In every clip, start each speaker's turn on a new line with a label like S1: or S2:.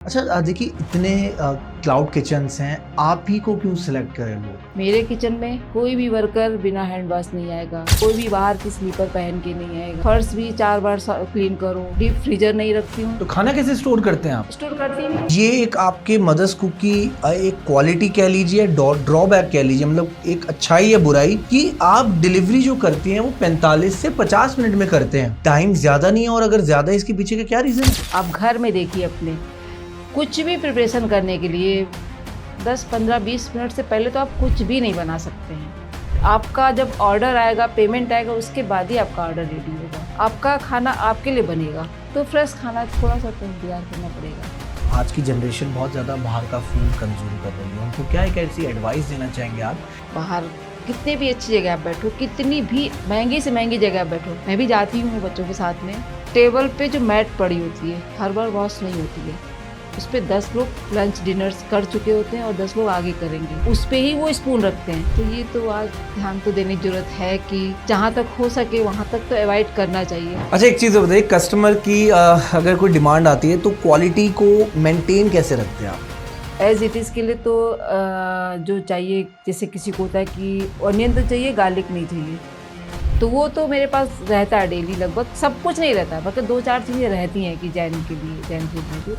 S1: अच्छा देखिए इतने क्लाउड किचन्स हैं, आप ही को क्यों सिलेक्ट करें लोग?
S2: मेरे किचन में कोई भी वर्कर बिना हैंड वॉश नहीं आएगा, कोई भी बाहर की स्लीपर पहन के नहीं आएगा, फर्श भी 4 बार क्लीन करो, डीप फ्रीजर नहीं रखती हूँ।
S1: तो खाना कैसे स्टोर करते हैं आप?
S2: स्टोर करती हूँ।
S1: ये एक आपके मदर्स कुक की एक क्वालिटी कह लीजिए, ड्रॉबैक कह लीजिए, मतलब एक अच्छाई या बुराई कि आप डिलीवरी जो करती हैं वो 45 से 50 मिनट में करते हैं। टाइम ज्यादा नहीं है, और अगर ज्यादा है इसके पीछे का क्या रीजन है?
S2: आप घर में देखिए, अपने कुछ भी प्रिपरेशन करने के लिए 10, 15, 20 मिनट से पहले तो आप कुछ भी नहीं बना सकते हैं। आपका जब ऑर्डर आएगा, पेमेंट आएगा, उसके बाद ही आपका ऑर्डर रेडी होगा। आपका खाना आपके लिए बनेगा, तो फ्रेश खाना थोड़ा सा तो इंतजार करना पड़ेगा।
S1: आज की जनरेशन बहुत ज़्यादा बाहर का फूड कंज्यूम कर रही है, उनको क्या एक ऐसी एडवाइस देना चाहेंगे आप?
S2: बाहर कितने भी अच्छी जगह आप बैठो, कितनी भी महंगी से महंगी जगह आप बैठो, मैं भी जाती हूँ बच्चों के साथ में, टेबल पे जो मैट पड़ी होती है हर बार वॉश नहीं होती है, उस पर 10 लोग लंच डिनर्स कर चुके होते हैं और 10 लोग आगे करेंगे, उस पर ही वो स्पून रखते हैं। तो ये तो आज ध्यान तो देने की जरूरत है कि जहाँ तक हो सके वहाँ तक तो अवॉइड करना चाहिए।
S1: अच्छा एक चीज़ बताइए, कस्टमर की अगर कोई डिमांड आती है तो क्वालिटी को मेंटेन कैसे रखते हैं आप?
S2: एज इट इज़ के लिए तो जो चाहिए, जैसे किसी को होता है कि ऑनियन तो चाहिए, गार्लिक नहीं चाहिए, तो वो तो मेरे पास रहता है डेली। लगभग सब कुछ नहीं रहता, बल्कि 2-4 चीज़ें रहती हैं कि जैन के लिए, जैन फूड में भी।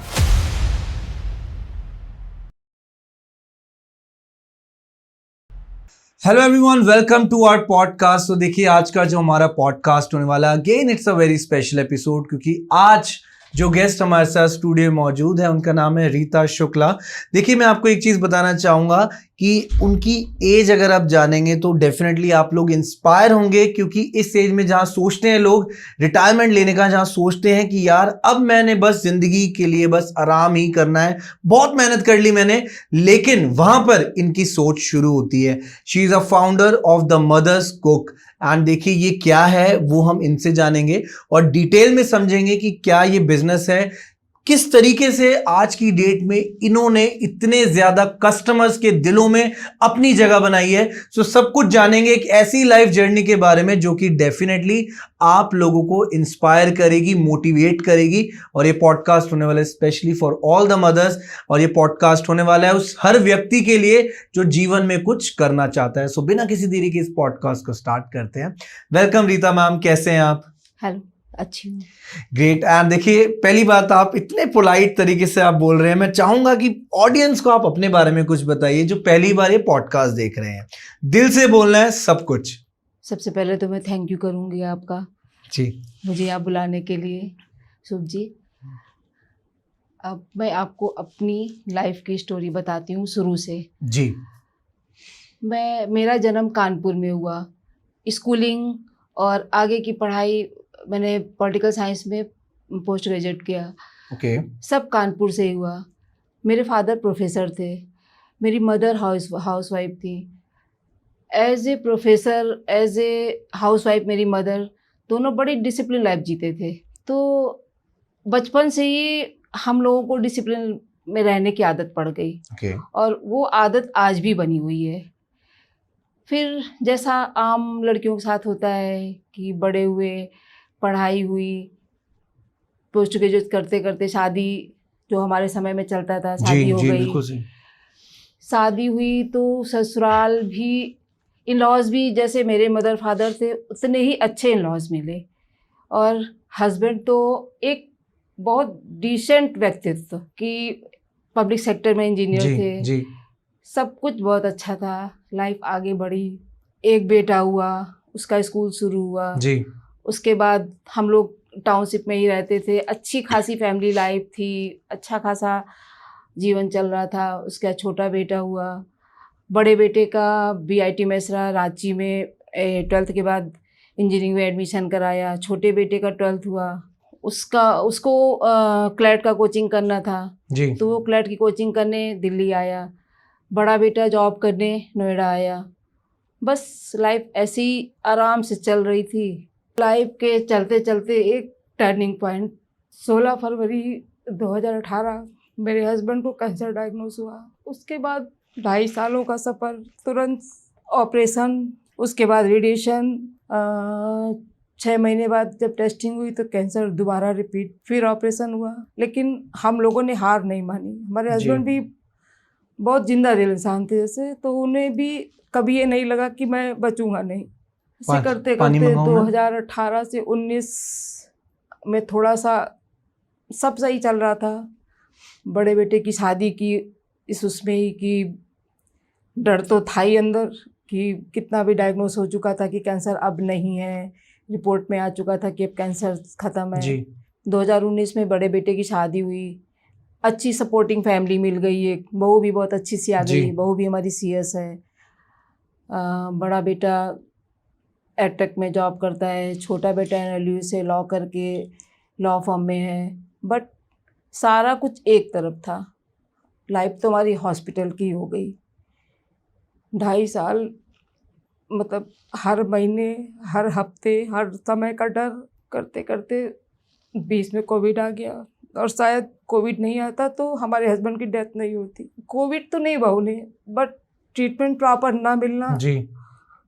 S1: Hello everyone, welcome to our podcast. तो देखिए आज का जो हमारा पॉडकास्ट होने वाला, again it's a very special episode, क्योंकि आज जो गेस्ट हमारे साथ स्टूडियो में मौजूद है उनका नाम है रीता शुक्ला। देखिए मैं आपको एक चीज़ बताना चाहूँगा कि उनकी एज अगर आप जानेंगे तो डेफिनेटली आप लोग इंस्पायर होंगे, क्योंकि इस एज में जहाँ सोचते हैं लोग रिटायरमेंट लेने का, जहाँ सोचते हैं कि यार अब मैंने बस जिंदगी के लिए बस आराम ही करना है, बहुत मेहनत कर ली मैंने, लेकिन वहां पर इनकी सोच शुरू होती है। She is a founder of the mothers cook, and देखिए ये क्या है वो हम इनसे जानेंगे और डिटेल में समझेंगे कि क्या ये बिजनेस है, किस तरीके से आज की डेट में इन्होंने इतने ज्यादा कस्टमर्स के दिलों में अपनी जगह बनाई है। सो सब कुछ जानेंगे एक ऐसी लाइफ जर्नी के बारे में जो कि डेफिनेटली आप लोगों को इंस्पायर करेगी, मोटिवेट करेगी। और ये पॉडकास्ट होने वाला है specially for all the mothers, और ये पॉडकास्ट होने वाला है उस हर व्यक्ति के लिए जो जीवन में कुछ करना चाहता है। सो बिना किसी देरी के इस पॉडकास्ट को स्टार्ट करते हैं। वेलकम रीता मैम, कैसे हैं आप?
S2: हेलो, अच्छी हूँ।
S1: ग्रेट। एंड देखिए पहली बात, आप इतने पोलाइट तरीके से आप बोल रहे हैं, मैं चाहूंगा कि ऑडियंस को आप अपने बारे में कुछ बताइए जो पहली बार ये पॉडकास्ट देख रहे हैं। दिल से बोलना है सब कुछ।
S2: सबसे पहले तो मैं थैंक यू करूँगी आपका,
S1: जी
S2: मुझे यहाँ बुलाने के लिए। शुभ जी, अब मैं आपको अपनी लाइफ की स्टोरी बताती हूँ शुरू से।
S1: जी
S2: मेरा जन्म कानपुर में हुआ। स्कूलिंग और आगे की पढ़ाई मैंने पॉलिटिकल साइंस में पोस्ट ग्रेजुएट किया।
S1: ओके।
S2: सब कानपुर से ही हुआ। मेरे फादर प्रोफेसर थे, मेरी मदर हाउसवाइफ थी। As a professor, as a housewife, मेरी मदर दोनों बड़ी डिसिप्लिन लाइफ जीते थे। तो बचपन से ही हम लोगों को डिसिप्लिन में रहने की आदत पड़ गई,
S1: ओके।
S2: और वो आदत आज भी बनी हुई है। फिर जैसा आम लड़कियों के साथ होता है कि बड़े हुए, पढ़ाई हुई, पोस्ट ग्रेजुएट करते करते शादी, जो हमारे समय में चलता था, शादी हो गई।
S1: बिल्कुल सही।
S2: शादी हुई तो ससुराल भी, इन लॉज भी जैसे मेरे मदर फादर थे उतने ही अच्छे इन लॉज मिले। और हस्बैंड तो एक बहुत डिसेंट व्यक्तित्व कि पब्लिक सेक्टर में इंजीनियर थे।
S1: जी
S2: सब कुछ बहुत अच्छा था। लाइफ आगे बढ़ी, एक बेटा हुआ, उसका स्कूल शुरू हुआ।
S1: जी
S2: उसके बाद हम लोग टाउनशिप में ही रहते थे, अच्छी खासी फैमिली लाइफ थी, अच्छा खासा जीवन चल रहा था। उसका छोटा बेटा हुआ। बड़े बेटे का बीआईटी मेसरा रांची में 12th के बाद इंजीनियरिंग में एडमिशन कराया। छोटे बेटे का 12th हुआ, उसको क्लैट का कोचिंग करना था,
S1: जी
S2: तो वो क्लैट की कोचिंग करने दिल्ली आया। बड़ा बेटा जॉब करने नोएडा आया। बस लाइफ ऐसी आराम से चल रही थी। लाइफ के चलते चलते एक टर्निंग पॉइंट, 16 फरवरी 2018 मेरे हस्बैंड को कैंसर डायग्नोस हुआ। उसके बाद 2.5 सालों का सफ़र, तुरंत ऑपरेशन, उसके बाद रेडिएशन,
S3: 6 महीने बाद जब टेस्टिंग हुई तो कैंसर दोबारा रिपीट, फिर ऑपरेशन हुआ। लेकिन हम लोगों ने हार नहीं मानी। हमारे हस्बैंड भी बहुत जिंदा दिल इंसान थे जैसे, तो उन्हें भी कभी ये नहीं लगा कि मैं बचूंगा नहीं। ऐसे करते करते 2018 से 19 में थोड़ा सा सब सही चल रहा था। बड़े बेटे की शादी की इस उसमें ही कि डर तो था ही अंदर कि कितना भी डायग्नोस हो चुका था कि कैंसर अब नहीं है, रिपोर्ट में आ चुका था कि अब कैंसर ख़त्म है। 2019 में बड़े बेटे की शादी हुई, अच्छी सपोर्टिंग फैमिली मिल गई, एक बहू भी बहुत अच्छी सी आ गई, बहू भी हमारी CS है। बड़ा बेटा एडटेक में जॉब करता है, छोटा बेटा NLU से लॉ करके लॉ फर्म में है। बट सारा कुछ एक तरफ था, लाइफ तो हमारी हॉस्पिटल की हो गई। 2.5 साल मतलब हर महीने, हर हफ्ते, हर समय का डर करते करते बीच में कोविड आ गया। और शायद कोविड नहीं आता तो हमारे हस्बैंड की डेथ नहीं होती। कोविड तो नहीं बहू ने, बट ट्रीटमेंट प्रॉपर ना मिलना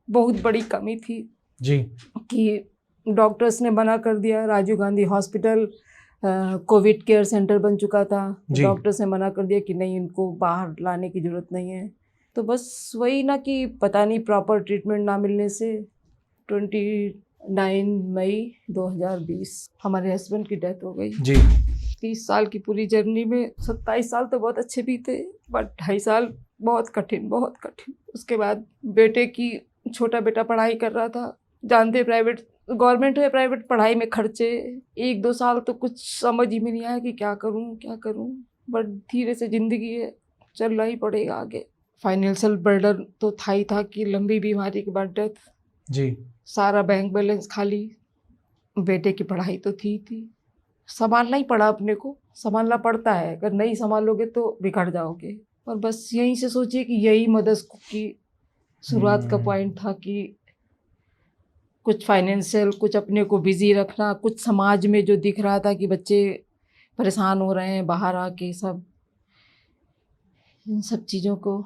S3: बहुत बड़ी कमी थी कि डॉक्टर्स ने मना कर दिया। Rajiv Gandhi hospital covid care centre बन चुका था, डॉक्टर्स ने मना कर दिया कि नहीं, इनको बाहर लाने की ज़रूरत नहीं है। तो बस वही ना कि पता नहीं प्रॉपर ट्रीटमेंट ना मिलने से 29 मई 2020 हमारे हस्बैंड की डेथ हो गई। 30 साल की पूरी जर्नी में 27 साल तो बहुत अच्छे बीते, बट 2.5 साल बहुत कठिन, बहुत कठिन। उसके बाद बेटे की, छोटा बेटा पढ़ाई कर रहा था, जानते प्राइवेट, गवर्नमेंट है प्राइवेट, पढ़ाई में खर्चे। 1-2 साल तो कुछ समझ ही में नहीं आया कि क्या करूं। बट धीरे से ज़िंदगी है, चलना ही पड़ेगा आगे। फाइनेंशियल बर्डन तो था ही था कि लंबी बीमारी के बाद डेथ, सारा बैंक बैलेंस खाली, बेटे की पढ़ाई तो थी संभालना ही पड़ा, अपने को संभालना पड़ता है। अगर नहीं संभालोगे तो बिगड़ जाओगे। और बस यहीं से सोचिए कि यही मदर्स की शुरुआत का पॉइंट था कि कुछ फाइनेंशियल, कुछ अपने को बिजी रखना, कुछ समाज में जो दिख रहा था कि बच्चे परेशान हो रहे हैं बाहर आके, सब इन सब चीज़ों को।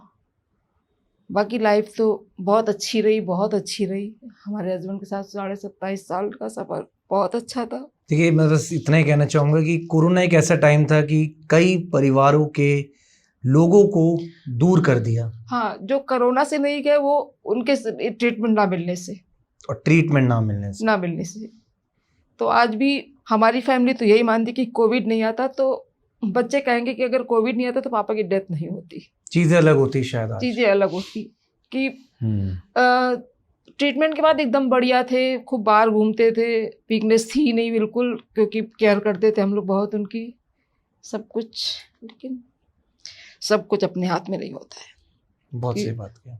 S3: बाकी लाइफ तो बहुत अच्छी रही। हमारे हस्बैंड के साथ 27.5 साल का सफ़र बहुत अच्छा था।
S1: देखिए, मैं बस इतना ही कहना चाहूँगा कि कोरोना एक ऐसा टाइम था कि कई परिवारों के लोगों को दूर कर दिया।
S3: हाँ, जो कोरोना से नहीं गए वो उनके ट्रीटमेंट ना मिलने से,
S1: और ट्रीटमेंट ना मिलने से
S3: तो आज भी हमारी फैमिली तो यही मानती कि कोविड नहीं आता तो बच्चे कहेंगे कि अगर कोविड नहीं आता तो पापा की डेथ नहीं होती।
S1: चीज़ें अलग होती, शायद
S3: चीज़ें अलग होती कि ट्रीटमेंट के बाद एकदम बढ़िया थे, खूब बाहर घूमते थे, वीकनेस थी नहीं बिल्कुल, क्योंकि केयर करते थे हम लोग बहुत उनकी, सब कुछ। लेकिन सब कुछ अपने हाथ में नहीं होता है।
S1: बहुत सही बात किया।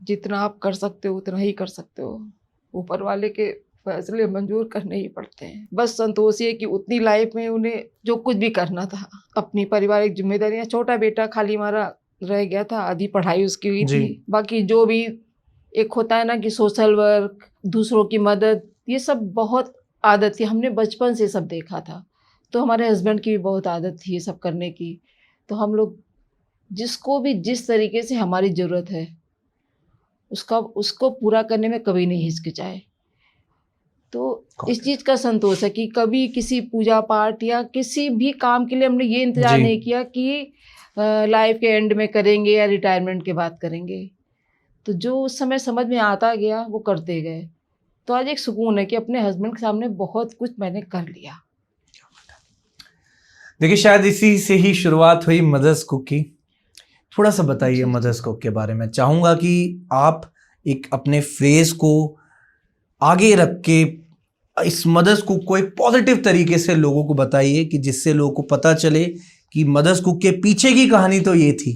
S3: जितना आप कर सकते हो उतना ही कर सकते हो, ऊपर वाले के फैसले मंजूर करने ही पड़ते हैं। बस संतोष ये कि उतनी लाइफ में उन्हें जो कुछ भी करना था, अपनी पारिवारिक जिम्मेदारियां, छोटा बेटा खाली हमारा रह गया था, आधी पढ़ाई उसकी हुई थी, बाकी जो भी एक होता है ना कि सोशल वर्क, दूसरों की मदद, ये सब बहुत आदत थी, हमने बचपन से सब देखा था। तो हमारे हस्बैंड की भी बहुत आदत थी ये सब करने की। तो हम लोग जिसको भी जिस तरीके से हमारी ज़रूरत है उसको पूरा करने में कभी नहीं हिचकिचाए। तो इस चीज़ का संतोष है कि कभी किसी पूजा पाठ या किसी भी काम के लिए हमने ये इंतजार नहीं किया कि लाइफ के एंड में करेंगे या रिटायरमेंट के बाद करेंगे। तो जो उस समय समझ में आता गया वो करते गए। तो आज एक सुकून है कि अपने हस्बैंड के सामने बहुत कुछ मैंने कर लिया।
S1: देखिए, शायद इसी से ही शुरुआत हुई मदर्स कुक की। थोड़ा सा बताइए मदर्स कुक के बारे में। चाहूँगा कि आप एक अपने फ्रेज को आगे रख के इस मदर्स कुक को एक पॉजिटिव तरीके से लोगों को बताइए कि जिससे लोगों को पता चले कि मदर्स कुक के पीछे की कहानी तो ये थी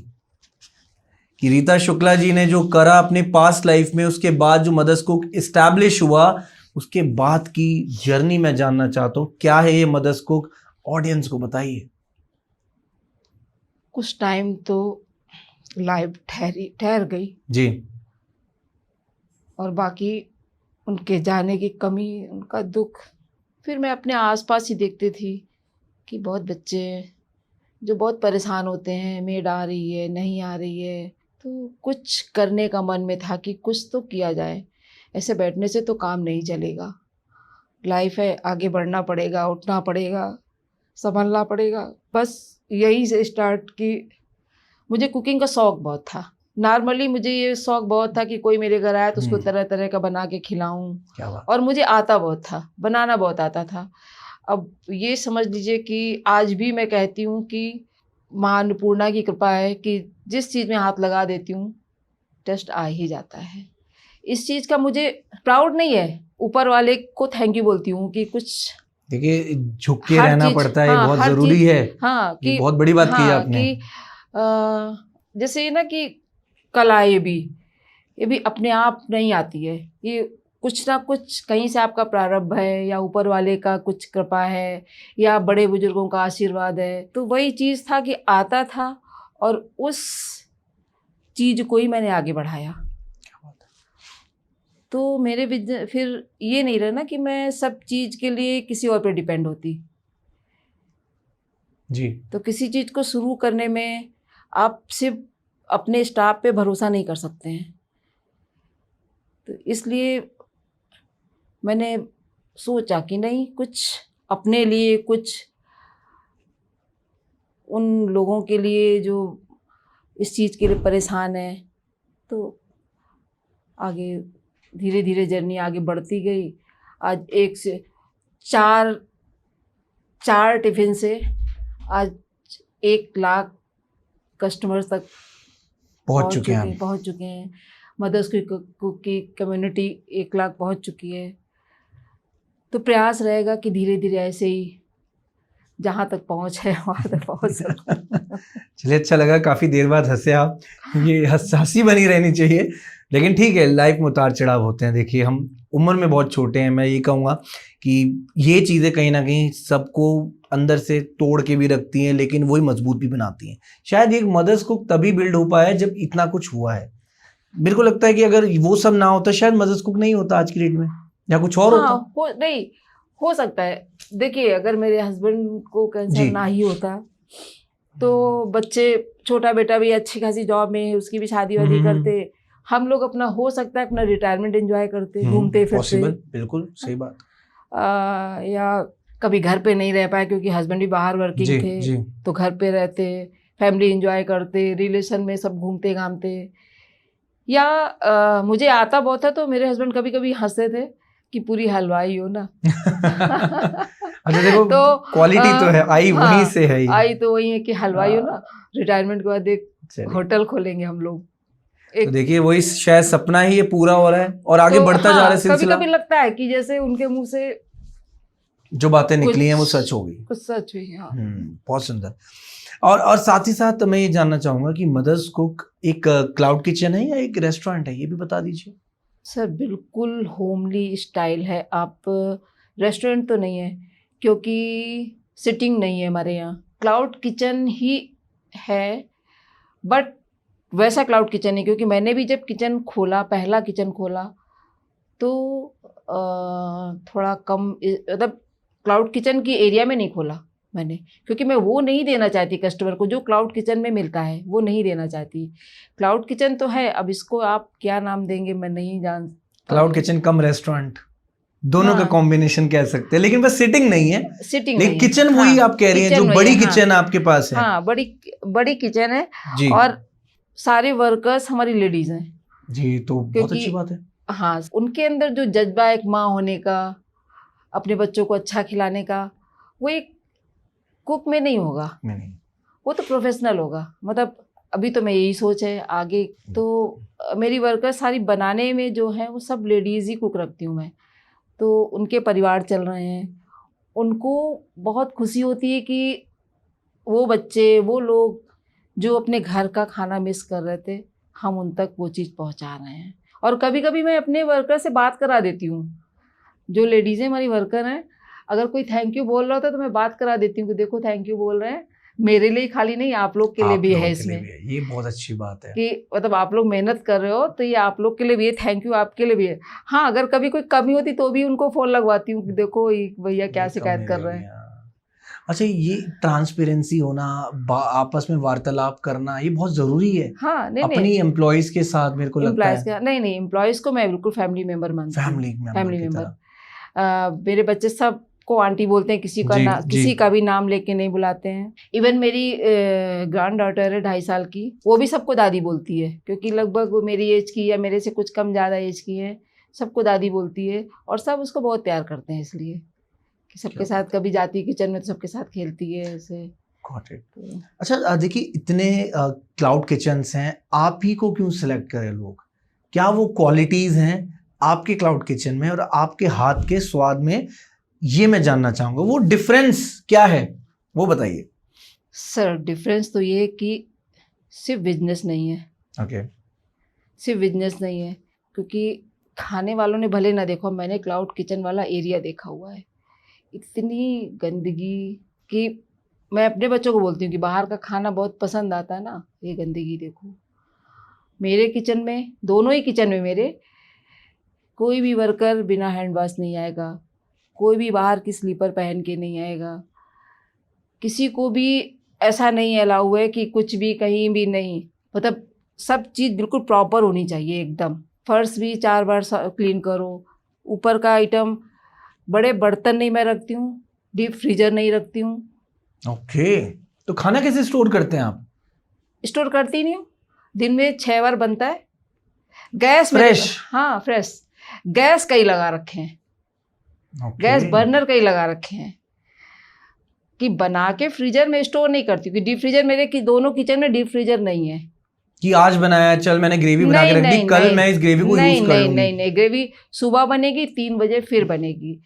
S1: कि रीता शुक्ला जी ने जो करा अपने पास्ट लाइफ में, उसके बाद जो मदर्स कुक इस्टेब्लिश हुआ, उसके बाद की जर्नी मैं जानना चाहता हूँ। क्या है ये मदर्स कुक, ऑडियंस को बताइए।
S3: कुछ टाइम तो लाइफ ठहर गई
S1: जी,
S3: और बाकी उनके जाने की कमी, उनका दुख, फिर मैं अपने आसपास ही देखती थी कि बहुत बच्चे जो बहुत परेशान होते हैं, मेड आ रही है, नहीं आ रही है, तो कुछ करने का मन में था कि कुछ तो किया जाए, ऐसे बैठने से तो काम नहीं चलेगा।
S2: लाइफ है, आगे बढ़ना पड़ेगा, उठना पड़ेगा, संभलना पड़ेगा। बस यही से स्टार्ट की। मुझे कुकिंग का शौक़ बहुत था। नॉर्मली मुझे ये शौक़ बहुत था कि कोई मेरे घर आया तो उसको तरह तरह का बना के खिलाऊं।
S1: क्या बात।
S2: और मुझे आता बहुत था, बनाना बहुत आता था। अब ये समझ लीजिए कि आज भी मैं कहती हूँ कि माँ अन्नपूर्णा की कृपा है कि जिस चीज़ में हाथ लगा देती हूँ टेस्ट आ ही जाता है। इस चीज़ का मुझे प्राउड नहीं है, ऊपर वाले को थैंक यू बोलती हूँ कि कुछ
S1: देखिए झुक के रहना पड़ता है, ये बहुत जरूरी है।
S2: हाँ, कि
S1: बहुत बड़ी बात की आपने
S2: कि जैसे ना कि कला ये भी अपने आप नहीं आती है। ये कुछ ना कुछ कहीं से आपका प्रारब्ध है या ऊपर वाले का कुछ कृपा है या बड़े बुजुर्गों का आशीर्वाद है। तो वही चीज़ था कि आता था और उस चीज़ को ही मैंने आगे बढ़ाया। तो मेरे फिर ये नहीं रहा ना कि मैं सब चीज़ के लिए किसी और पे डिपेंड होती
S1: जी।
S2: तो किसी चीज़ को शुरू करने में आप सिर्फ अपने स्टाफ पे भरोसा नहीं कर सकते हैं। तो इसलिए मैंने सोचा कि नहीं, कुछ अपने लिए, कुछ उन लोगों के लिए जो इस चीज़ के लिए परेशान है। तो आगे धीरे धीरे जर्नी आगे बढ़ती गई। आज 1 से 4 टिफ़िन से आज 1 लाख कस्टमर्स तक पहुंच चुके हैं। मदर्स की कम्युनिटी 1 लाख पहुंच चुकी है। तो प्रयास रहेगा कि धीरे धीरे ऐसे ही जहाँ तक पहुँच है वहाँ तक पहुँच सकूं।
S1: चलिए, अच्छा लगा, काफ़ी देर बाद हंसे आप। ये हंसी बनी रहनी चाहिए, लेकिन ठीक है, लाइफ में उतार चढ़ाव होते हैं। देखिए हम उम्र में बहुत छोटे हैं। मैं ये कहूँगा कि ये चीज़ें कहीं ना कहीं सबको अंदर से तोड़ के भी रखती हैं, लेकिन वही मजबूत भी बनाती हैं। शायद एक मदर्स कुक तभी बिल्ड हो पाया जब इतना कुछ हुआ है। मेरे को लगता है कि अगर वो सब ना होता शायद मदर्स कुक नहीं होता आज की डेट में, या कुछ और होता।
S2: नहीं हो सकता है। देखिए अगर मेरे हस्बैंड को कैंसर ना ही होता तो बच्चे, छोटा बेटा भी अच्छी खासी जॉब में है, उसकी भी शादी वादी करते, हम लोग अपना हो सकता है अपना रिटायरमेंट एंजॉय करते, घूमते फिरते।
S1: बिल्कुल सही बात।
S2: या कभी घर पे नहीं रह पाए क्योंकि हस्बैंड भी बाहर वर्किंग थे, तो घर पे रहते, फैमिली एंजॉय करते, रिलेशन में सब घूमते घामते। या मुझे आता बहुत था तो मेरे हस्बैंड कभी कभी हंसते थे कि पूरी हलवाई हो ना।
S1: अच्छा देखो, तो क्वालिटी तो है, आई वहीं से है,
S2: आई तो वही है कि हलवाई हो ना। रिटायरमेंट के बाद एक होटल खोलेंगे हम लोग।
S1: तो देखिए वही शायद सपना ही ये पूरा हो रहा है और आगे बढ़ता जा रहा है सिलसिला।
S2: कभी कभी लगता है कि जैसे उनके मुंह से
S1: जो बातें निकली हैं वो सच हो गई,
S2: कुछ सच हुई। हाँ।
S1: बहुत सुंदर। और साथ ही साथ मैं ये जानना चाहूंगा कि मदर्स कुक एक क्लाउड किचन है या एक रेस्टोरेंट है, ये भी बता दीजिए।
S2: सर बिल्कुल होमली स्टाइल है। आप रेस्टोरेंट तो नहीं है क्योंकि सिटिंग नहीं है हमारे यहाँ, क्लाउड किचन ही है। बट वैसा क्लाउड किचन है क्योंकि मैंने भी जब किचन खोला, पहला किचन खोला तो थोड़ा कम, मतलब क्लाउड किचन की एरिया में नहीं खोला मैंने, क्योंकि मैं वो नहीं देना चाहती कस्टमर को जो क्लाउड किचन में मिलता है, वो नहीं देना चाहती। क्लाउड किचन तो है, अब इसको आप क्या नाम देंगे मैं नहीं जान।
S1: क्लाउड किचन कम रेस्टोरेंट, दोनों का कॉम्बिनेशन कह सकते हैं, लेकिन बस सिटिंग नहीं है,
S2: सिटिंग
S1: नहीं, किचन वही आप कह रही हैं जो बड़ी किचन आपके पास है।
S2: हाँ, बड़ी किचन है और सारे वर्कर्स हमारी लेडीज हैं
S1: जी, तो बहुत अच्छी बात है।
S2: हाँ, उनके अंदर जो जज्बा एक माँ होने का, अपने बच्चों को अच्छा खिलाने का, वो एक कुक में नहीं होगा, वो तो प्रोफेशनल होगा। मतलब अभी तो मैं यही सोच है, आगे तो मेरी वर्कर सारी बनाने में जो है वो सब लेडीज़ ही कुक रखती हूँ मैं। तो उनके परिवार चल रहे हैं, उनको बहुत खुशी होती है कि वो बच्चे, वो लोग जो अपने घर का खाना मिस कर रहे थे, हम उन तक वो चीज़ पहुँचा रहे हैं। और कभी कभी मैं अपने वर्कर से बात करा देती हूँ, जो लेडीज़ें हमारी वर्कर हैं, अगर कोई थैंक यू बोल रहा होता तो मैं बात करा देती हूँ कि देखो थैंक यू बोल रहे हैं, मेरे लिए खाली नहीं, आप लोग के लिए भी है इसमें।
S1: ये बहुत अच्छी बात है
S2: कि मतलब आप लोग मेहनत कर रहे हो तो ये आप लोग के लिए भी है, थैंक यू आपके लिए भी है। हाँ, अगर कभी कोई कमी होती तो भी उनको फ़ोन लगवाती हूँ कि देखो भैया क्या शिकायत कर रहे हैं।
S1: अच्छा, ये ट्रांसपेरेंसी होना, आपस में वार्तालाप करना, ये बहुत जरूरी है।
S2: हाँ, नहीं,
S1: अपनी एम्प्लॉइज के साथ मेरे को लगता है।
S2: नहीं, एम्प्लॉइज को मैं बिल्कुल फैमिली मेंबर मानती हूँ। Family member. मेरे बच्चे सब को आंटी बोलते हैं, किसी का
S1: जी,
S2: किसी
S1: जी।
S2: का भी नाम लेके नहीं बुलाते हैं। इवन मेरी ग्रैंड डॉटर है 2.5 साल की, वो भी सबको दादी बोलती है, क्योंकि लगभग वो मेरी एज की या मेरे से कुछ कम ज़्यादा एज की है, सबको दादी बोलती है और सब उसको बहुत प्यार करते हैं, इसलिए कि सबके साथ कभी जाती है किचन में तो सबके साथ खेलती है ऐसे।
S1: Got it.
S2: तो
S1: अच्छा देखिए, इतने क्लाउड किचन्स हैं, आप ही को क्यों सिलेक्ट करें लोग? क्या वो क्वालिटीज हैं आपके क्लाउड किचन में और आपके हाथ के स्वाद में, ये मैं जानना चाहूंगा। वो डिफरेंस क्या है, वो बताइए।
S2: सर डिफरेंस तो ये है कि सिर्फ बिजनेस नहीं है,
S1: ओके।
S2: सिर्फ बिजनेस नहीं है, क्योंकि खाने वालों ने भले ना देखो, मैंने क्लाउड किचन वाला एरिया देखा हुआ है। इतनी गंदगी कि मैं अपने बच्चों को बोलती हूँ कि बाहर का खाना बहुत पसंद आता है ना, ये गंदगी देखो। मेरे किचन में, दोनों ही किचन में मेरे, कोई भी वर्कर बिना हैंड वॉश नहीं आएगा, कोई भी बाहर की स्लीपर पहन के नहीं आएगा, किसी को भी ऐसा नहीं अलाउ हुआ है कि कुछ भी कहीं भी नहीं, मतलब सब चीज़ बिल्कुल प्रॉपर होनी चाहिए एकदम। फर्श भी 4 बार क्लीन करो, ऊपर का आइटम, बड़े बर्तन नहीं मैं रखती हूँ, डीप फ्रीजर नहीं रखती हूँ।
S1: ओके, तो खाना कैसे स्टोर करते हैं आप?
S2: स्टोर करती नहीं हूँ, दिन में 6 बार बनता है। गैस में,
S1: फ्रेश?
S2: हाँ फ्रेश। गैस कई लगा रखे हैं,
S1: ओके।
S2: गैस बर्नर कई लगा रखे हैं कि बना के फ्रीजर में स्टोर नहीं करती, क्योंकि डीप फ्रीजर मेरे की दोनों किचन में डीप फ्रीजर नहीं है।
S1: कि आज बनाया, चल मैंने ग्रेवी बना के रख दी, कल मैं इस ग्रेवी को यूज कर लूंगी।
S2: नहीं, ग्रेवी सुबह बनेगी 3 बजे फिर बनेगी।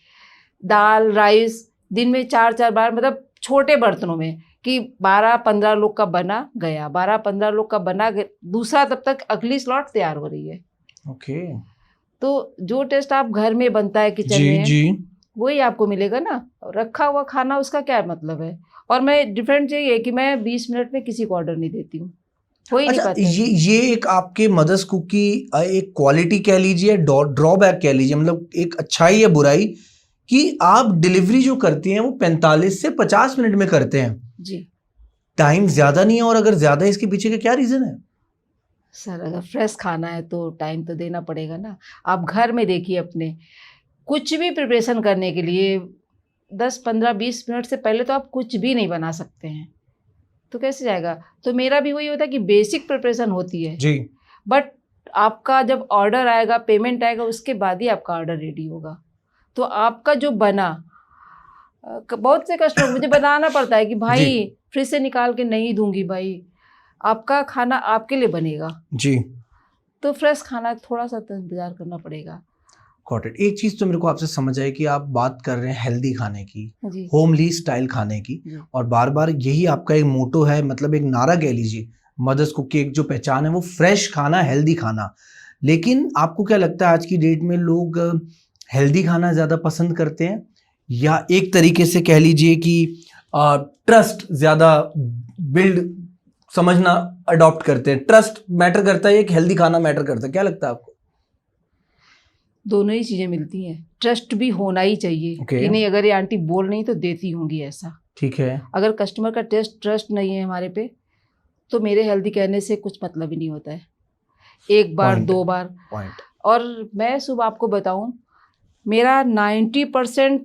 S2: दाल राइस दिन में 4 बार, मतलब छोटे बर्तनों में, कि 12-15 लोग का बना गया, 12-15 लोग का बना दूसरा, तब तक अगली स्लॉट तैयार हो रही है।
S1: ओके।
S2: तो जो टेस्ट आप घर में बनता है किचन
S1: जी
S2: में,
S1: जी।
S2: वही आपको मिलेगा ना। रखा हुआ खाना उसका क्या मतलब है। और मैं डिफरेंट ये है कि मैं 20 मिनट में किसी को ऑर्डर नहीं देती हूँ, हो ही नहीं
S1: अच्छा,
S2: पाता।
S1: ये एक आपके मदर्स कुक की एक क्वालिटी कह लीजिए, ड्रॉबैक कह लीजिए, मतलब एक अच्छाई या बुराई, कि आप डिलीवरी जो करती हैं वो 45 से 50 मिनट में करते हैं।
S2: जी
S1: टाइम ज्यादा नहीं है, और अगर ज्यादा है इसके पीछे का क्या रीजन है?
S2: सर, अगर फ्रेश खाना है तो टाइम तो देना पड़ेगा ना। आप घर में देखिए, अपने कुछ भी प्रिपरेशन करने के लिए 10-15-20 मिनट से पहले तो आप कुछ भी नहीं बना सकते हैं, तो कैसे जाएगा। तो मेरा भी वही होता है कि बेसिक प्रिपरेशन होती है
S1: जी।
S2: बट आपका जब ऑर्डर आएगा, पेमेंट आएगा, उसके बाद ही आपका ऑर्डर रेडी होगा। तो आपका जो बना, बहुत से कस्टमर मुझे बनाना पड़ता है कि भाई फ्रिज से निकाल के नहीं दूंगी भाई, आपका खाना आपके लिए बनेगा,
S1: जी।
S2: तो फ्रेश खाना थोड़ा सा तो इंतजार करना पड़ेगा।
S1: Got it. एक चीज तो मेरे को आपसे समझ आई कि आप बात कर रहे हैं हेल्दी खाने की,
S2: जी
S1: होमली स्टाइल खाने की,
S2: जी।
S1: और बार बार यही आपका एक मोटो है, मतलब एक नारा कह लीजिए मदर्स कुक की, एक जो पहचान है वो फ्रेश खाना, हेल्दी खाना। लेकिन आपको क्या लगता है आज की डेट में लोग हेल्दी खाना ज़्यादा पसंद करते हैं, या एक तरीके से कह लीजिए कि ट्रस्ट ज़्यादा बिल्ड समझना अडॉप्ट करते हैं? ट्रस्ट मैटर करता है, एक हेल्दी खाना मैटर करता है, क्या लगता है आपको?
S2: दोनों ही चीज़ें मिलती हैं। ट्रस्ट भी होना ही चाहिए कि नहीं, अगर ये आंटी बोल नहीं तो देती होंगी ऐसा।
S1: ठीक है।
S2: अगर कस्टमर का ट्रस्ट नहीं है हमारे पे, तो मेरे हेल्दी कहने से कुछ मतलब ही नहीं होता है। एक बार
S1: Point.
S2: 2 बार
S1: पॉइंट।
S2: और मैं सुबह आपको बताऊं, मेरा 90%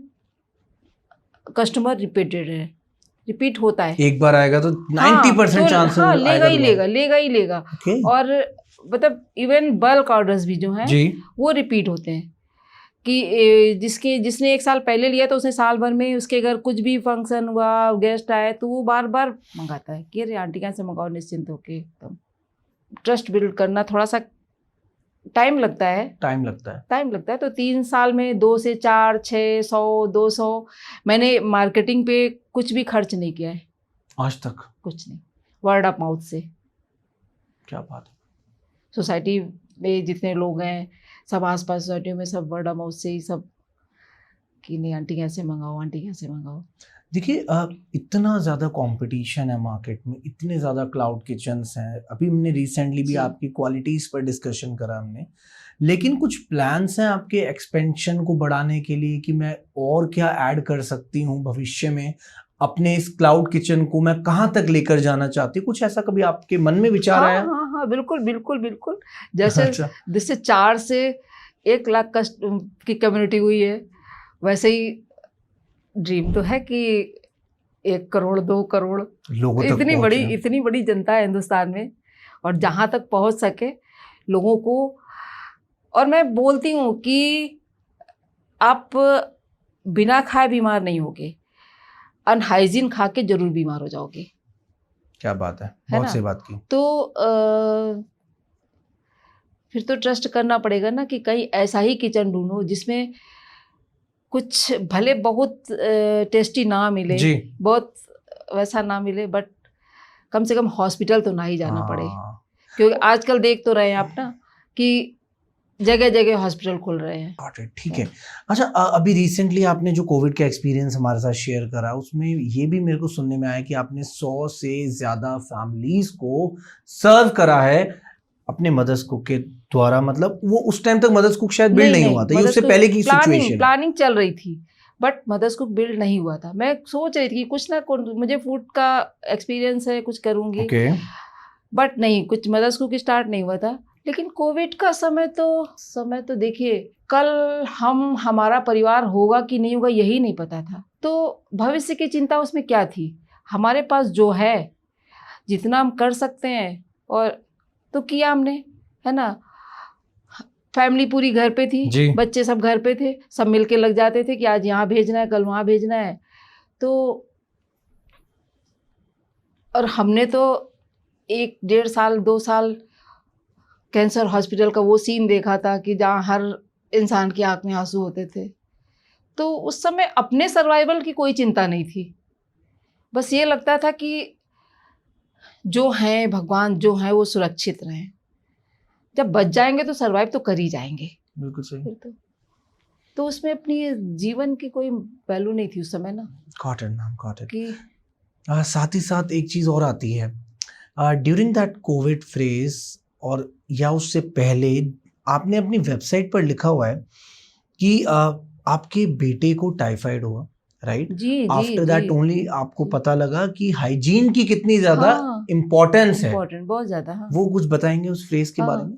S2: कस्टमर रिपीटेड है, रिपीट होता है।
S1: एक बार आएगा तो 90% चांस
S2: हाँ,
S1: आएगा
S2: लेगा ही
S1: दोबारा।
S2: लेगा।
S1: Okay.
S2: और मतलब इवन बल्क ऑर्डर्स भी जो हैं
S1: जी।
S2: वो रिपीट होते हैं कि जिसने 1 साल पहले लिया तो उसने साल भर में, उसके घर कुछ भी फंक्शन हुआ, गेस्ट आए, तो वो बार बार मंगाता है कि अरे आंटी कहाँ से मंगाओ, निश्चिंत होके एकदम। ट्रस्ट बिल्ड करना थोड़ा सा टाइम लगता है। तो 3 साल में 2 से 4, 600, 200, मैंने मार्केटिंग पे कुछ भी खर्च नहीं किया है
S1: आज तक?
S2: कुछ नहीं, वर्ड ऑफ माउथ से।
S1: क्या बात है।
S2: सोसाइटी में जितने लोग हैं, सब आसपास सोसाइटी में सब वर्ड ऑफ माउथ से ही सब, कि नहीं आंटी कैसे मंगाओ।
S1: देखिए, इतना ज़्यादा कंपटीशन है मार्केट में, इतने ज़्यादा क्लाउड किचन्स हैं। अभी हमने रिसेंटली भी
S2: जी।
S1: आपकी क्वालिटीज़ पर डिस्कशन करा हमने, लेकिन कुछ प्लान्स हैं आपके एक्सपेंशन को बढ़ाने के लिए कि मैं और क्या ऐड कर सकती हूँ भविष्य में, अपने इस क्लाउड किचन को मैं कहाँ तक लेकर जाना चाहती हूँ? कुछ ऐसा कभी आपके मन में विचार आया?
S2: हाँ, बिल्कुल। जैसे
S1: अच्छा।
S2: जिससे 4 से 1 लाख की कम्युनिटी हुई है, वैसे ही ड्रीम तो है कि 1 करोड़ 2 करोड़
S1: लोगों तक पहुंचे।
S2: इतनी बड़ी जनता है हिंदुस्तान में, और जहाँ तक पहुँच सके लोगों को। और मैं बोलती हूँ कि आप बिना खाए बीमार नहीं होगे, अनहाइजीन खा के जरूर बीमार हो जाओगे।
S1: क्या बात है,
S2: है
S1: बहुत
S2: ना?
S1: सही बात की।
S2: तो फिर तो ट्रस्ट करना पड़ेगा ना कि कहीं ऐसा ही किचन ढूंढो जिसमें कुछ भले बहुत टेस्टी ना मिले,
S1: जी।
S2: बहुत वैसा ना मिले, बट कम से कम हॉस्पिटल तो ना ही जाना पड़े।
S1: हाँ,
S2: क्योंकि आजकल देख तो रहे हैं आप ना कि जगह जगह हॉस्पिटल खुल रहे हैं।
S1: got it, ठीक है। अच्छा, अभी रिसेंटली आपने जो कोविड का एक्सपीरियंस हमारे साथ शेयर करा, उसमें ये भी मेरे को सुनने में आया कि आपने 100 से ज्यादा फैमिलीज को सर्व करा है अपने मदर्स कुक के द्वारा। मतलब वो उस टाइम तक मदर्स कुक शायद बिल्ड नहीं हुआ था, ये उससे पहले की सिचुएशन।
S2: प्लानिंग चल रही थी, बट मदर्स कुक बिल्ड नहीं हुआ था। मैं सोच रही थी कि कुछ ना कुछ मुझे फूड का एक्सपीरियंस है, कुछ करूंगी, बट नहीं, कुछ मदर्स कुक स्टार्ट नहीं हुआ था। लेकिन कोविड का समय तो देखिए, कल हमारा परिवार होगा कि नहीं होगा यही नहीं पता था। तो भविष्य की चिंता उसमें क्या थी? हमारे पास जो है, जितना हम कर सकते हैं, और तो किया हमने, है ना। फैमिली पूरी घर पे थी, बच्चे सब घर पे थे, सब मिलके लग जाते थे कि आज यहाँ भेजना है, कल वहाँ भेजना है। तो और हमने तो 1-1.5 साल 2 साल कैंसर हॉस्पिटल का वो सीन देखा था कि जहाँ हर इंसान की आंख में आंसू होते थे। तो उस समय अपने सर्वाइवल की कोई चिंता नहीं थी, बस ये लगता था कि जो हैं भगवान जो हैं वो सुरक्षित रहें। जब बच जाएंगे तो सर्वाइव तो कर ही जाएंगे।
S1: बिल्कुल सही।
S2: तो उसमें अपनी जीवन की कोई वैल्यू नहीं थी उस समय ना।
S1: Got it, ma'am, got it.
S2: कि
S1: साथ ही साथ एक चीज और आती है ड्यूरिंग दैट कोविड फेज, और या उससे पहले आपने अपनी वेबसाइट पर लिखा हुआ है कि आपके बेटे को टाइफाइड हुआ, राइट?
S2: जी
S1: आफ्टर दैट ओनली आपको पता लगा कि हाइजीन की कितनी ज्यादा इम्पोर्टेंस है।
S2: बहुत ज्यादा। हाँ।
S1: वो कुछ बताएंगे उस फ्रेज के बारे में?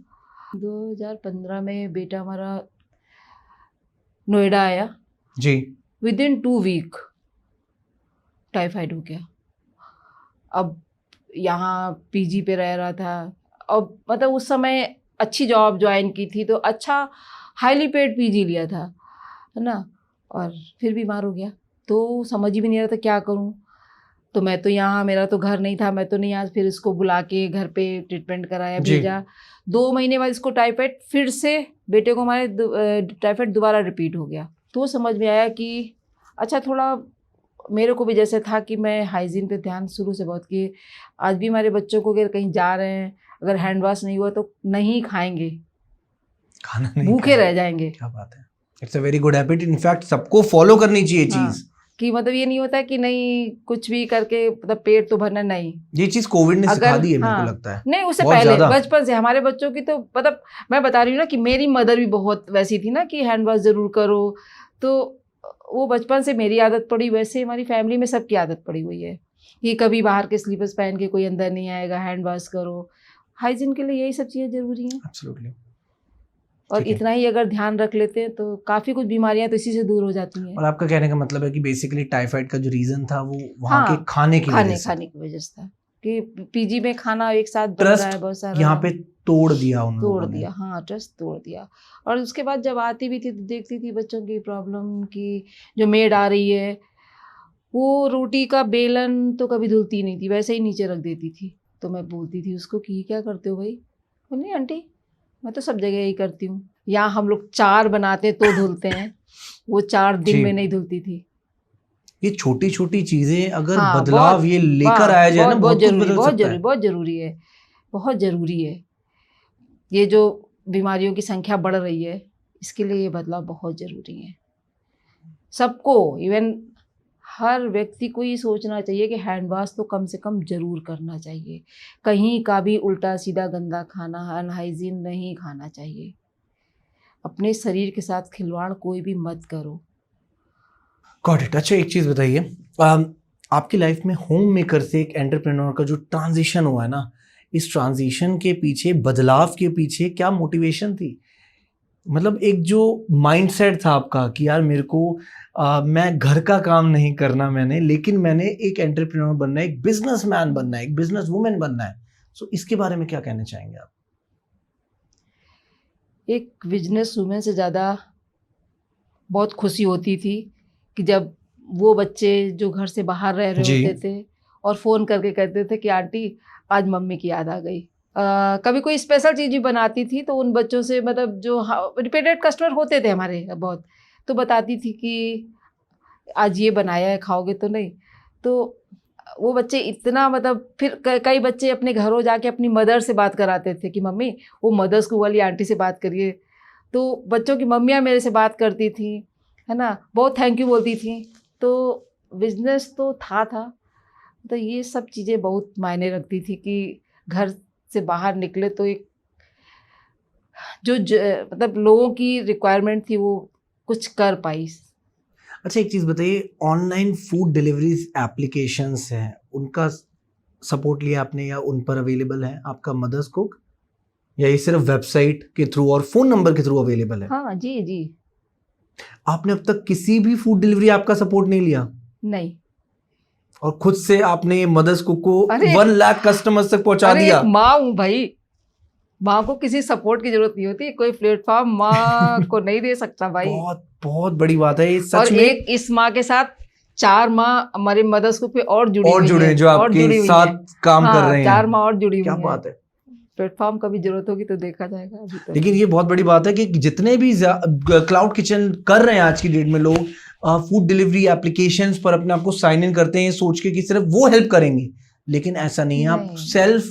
S2: 2015 में बेटा हमारा नोएडा आया
S1: जी।
S2: विदिन 2 वीक टाइफाइड हो गया। अब यहाँ पीजी पे रह रहा था, अब मतलब उस समय अच्छी जॉब ज्वाइन की थी, तो अच्छा हाईली पेड पीजी लिया था, है ना। और फिर बीमार हो गया, तो समझ ही भी नहीं रहा था क्या करूं। तो मैं तो यहाँ, मेरा तो घर नहीं था, मैं तो नहीं, आज फिर इसको बुला के घर पे ट्रीटमेंट कराया, भेजा। 2 महीने बाद इसको टाइफाइड, फिर से बेटे को हमारे टाइफाइड दोबारा रिपीट हो गया। तो समझ में आया कि अच्छा, थोड़ा मेरे को भी जैसे था कि मैं हाइजीन पे ध्यान शुरू से बहुत की। आज भी हमारे बच्चों को अगर कहीं जा रहे हैं, अगर हैंड वॉश नहीं हुआ तो नहीं खाएंगे,
S1: खाना नहीं,
S2: भूखे रह जाएंगे।
S1: क्या बात है, it's a very good habit. In fact सबको फॉलो करनी चाहिए चीज।
S2: कि मतलब ये नहीं होता कि नहीं कुछ भी करके मतलब पेट तो भरना, नहीं।
S1: ये चीज कोविड ने सिखा दी है, मेरे को लगता है।
S2: नहीं, उससे पहले बचपन से हमारे बच्चों की तो मतलब मैं बता रही हूँ ना कि मेरी मदर भी बहुत वैसी थी ना कि हैंड वॉश जरूर करो, तो वो बचपन से मेरी आदत पड़ी, वैसे हमारी फैमिली में सबकी आदत पड़ी हुई है कि कभी बाहर के स्लीपर्स पहन के कोई अंदर नहीं आएगा, हैंड वॉश करो। हाइजीन के लिए यही सब चीज़ें जरूरी हैं।
S1: एब्सोल्युटली।
S2: और इतना ही अगर ध्यान रख लेते हैं तो काफ़ी कुछ बीमारियां तो इसी से दूर हो जाती हैं।
S1: और आपका कहने का मतलब है कि बेसिकली टाइफाइड का जो रीज़न था वो वहाँ के खाने की वजह से
S2: था कि पीजी में खाना एक साथ बन रहा है बहुत सारा,
S1: यहाँ पे तोड़ दिया उन लोगों ने।
S2: हाँ, ट्रस्ट तोड़ दिया। और उसके बाद जब आती भी थी तो देखती थी बच्चों की प्रॉब्लम की, जो मेड आ रही है वो रोटी का बेलन तो कभी धुलती नहीं थी, वैसे ही नीचे रख देती थी। तो मैं बोलती थी उसको कि क्या करते हो भाई? बोली आंटी मैं तो सब जगह यही करती हूँ, यहाँ हम लोग 4 बनाते तो धुलते हैं, वो 4 दिन में नहीं धुलती थी।
S1: ये छोटी छोटी चीजें अगर बदलाव ये लेकर आया जाए ना, बहुत
S2: जरूरी है। ये जो बीमारियों की संख्या बढ़ रही है, इसके लिए ये बदलाव बहुत जरूरी है। सबको, इवन हर व्यक्ति को ये सोचना चाहिए कि हैंड वॉश तो कम से कम जरूर करना चाहिए। कहीं का भी उल्टा सीधा गंदा खाना, अनहाइजीन नहीं खाना चाहिए। अपने शरीर के साथ खिलवाड़ कोई भी मत करो।
S1: Got it. अच्छा, एक चीज़ बताइए, आपकी लाइफ में होम मेकर से एक एंटरप्रेन्योर का जो ट्रांजिशन हुआ है ना, इस ट्रांजिशन के पीछे, बदलाव के पीछे क्या मोटिवेशन थी? मतलब एक जो माइंडसेट था आपका कि यार मेरे को मैं घर का काम नहीं करना मैंने, लेकिन मैंने एक एंटरप्रेन्योर बनना है, एक बिजनेसमैन बनना है, एक बिजनेस वुमेन बनना है। सो इसके बारे में क्या कहना चाहेंगे आप?
S2: एक बिजनेस वूमेन से ज़्यादा बहुत खुशी होती थी कि जब वो बच्चे जो घर से बाहर रह रहे
S1: जी।
S2: होते थे और फ़ोन करके कहते थे कि आंटी आज मम्मी की याद आ गई। कभी कोई स्पेशल चीज़ भी बनाती थी तो उन बच्चों से, मतलब जो रिपीटेड कस्टमर होते थे हमारे बहुत, तो बताती थी कि आज ये बनाया है, खाओगे तो नहीं? तो वो बच्चे इतना, मतलब फिर कई बच्चे अपने घरों जाके अपनी मदर से बात कराते थे कि मम्मी वो मदर्स स्कूल वाली आंटी से बात करिए। तो बच्चों की मम्मियाँ मेरे से बात करती थी, है ना, बहुत थैंक यू बोलती थी। तो बिजनेस तो था, तो ये सब चीज़ें बहुत मायने रखती थी कि घर से बाहर निकले तो एक मतलब लोगों की रिक्वायरमेंट थी वो कुछ कर पाई।
S1: अच्छा एक चीज़ बताइए, ऑनलाइन फूड डिलीवरी एप्लीकेशंस हैं, उनका सपोर्ट लिया आपने या उन पर अवेलेबल है आपका मदर्स कुक, या ये सिर्फ वेबसाइट के थ्रू और फ़ोन नंबर के थ्रू अवेलेबल है?
S2: हाँ जी जी।
S1: आपने अब तक किसी भी फूड डिलीवरी ऐप का सपोर्ट नहीं लिया
S2: नहीं।
S1: और खुद से आपने मदर्स कुक को
S2: अरे
S1: 1 लाख कस्टमर्स तक पहुंचा
S2: अरे
S1: दिया?
S2: एक माँ हूँ भाई, माँ को किसी सपोर्ट की जरूरत नहीं होती, कोई प्लेटफॉर्म माँ को नहीं दे सकता भाई।
S1: बहुत बहुत बड़ी बात है ये
S2: और
S1: सच में।
S2: एक इस माँ के साथ 4 माँ हमारे मदर्स ग्रुप पे और जुड़ी
S1: और
S2: हुई
S1: जुड़े
S2: है,
S1: हैं जो
S2: और
S1: आपके
S2: जुड़ी हुई
S1: साथ
S2: है।
S1: काम कर
S2: हाँ,
S1: रहे
S2: 4
S1: हैं।
S2: माँ और जुड़ी
S1: क्या
S2: हुई है।
S1: बात है।
S2: प्लेटफॉर्म कभी जरूरत होगी तो देखा जाएगा, अभी तो
S1: लेकिन ये बहुत बड़ी बात है कि जितने भी क्लाउड किचन कर रहे हैं आज की डेट में लोग, फूड डिलीवरी एप्लीकेशंस पर अपने आप को साइन इन करते हैं सोच के कि सिर्फ वो हेल्प करेंगे, लेकिन ऐसा नहीं है। आप
S2: नहीं।
S1: सेल्फ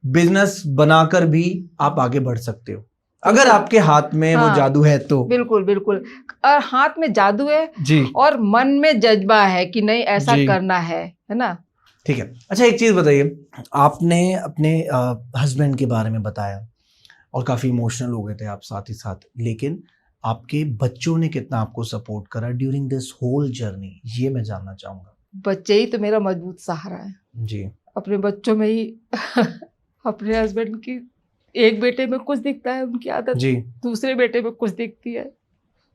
S1: बिजनेस बनाकर भी आप आगे बढ़ सकते हो अगर आपके हाथ में वो
S2: हाँ,
S1: जादू है तो।
S2: बिल्कुल बिल्कुल। और हाथ में जादू है
S1: जी
S2: और मन में जज्बा है कि नहीं ऐसा
S1: जी।
S2: करना है ना।
S1: ठीक है। अच्छा एक चीज़ बताइए, आपने अपने हस्बैंड के बारे में बताया और काफ़ी इमोशनल हो गए थे आप साथ ही साथ, लेकिन आपके बच्चों ने कितना आपको सपोर्ट करा ड्यूरिंग दिस होल जर्नी, ये मैं जानना चाहूँगा।
S2: बच्चे ही तो मेरा मजबूत सहारा है।
S1: जी
S2: अपने बच्चों में ही अपने हस्बैंड की एक बेटे में कुछ दिखता है, उनकी आदत
S1: जी।
S2: दूसरे बेटे में कुछ दिखती है,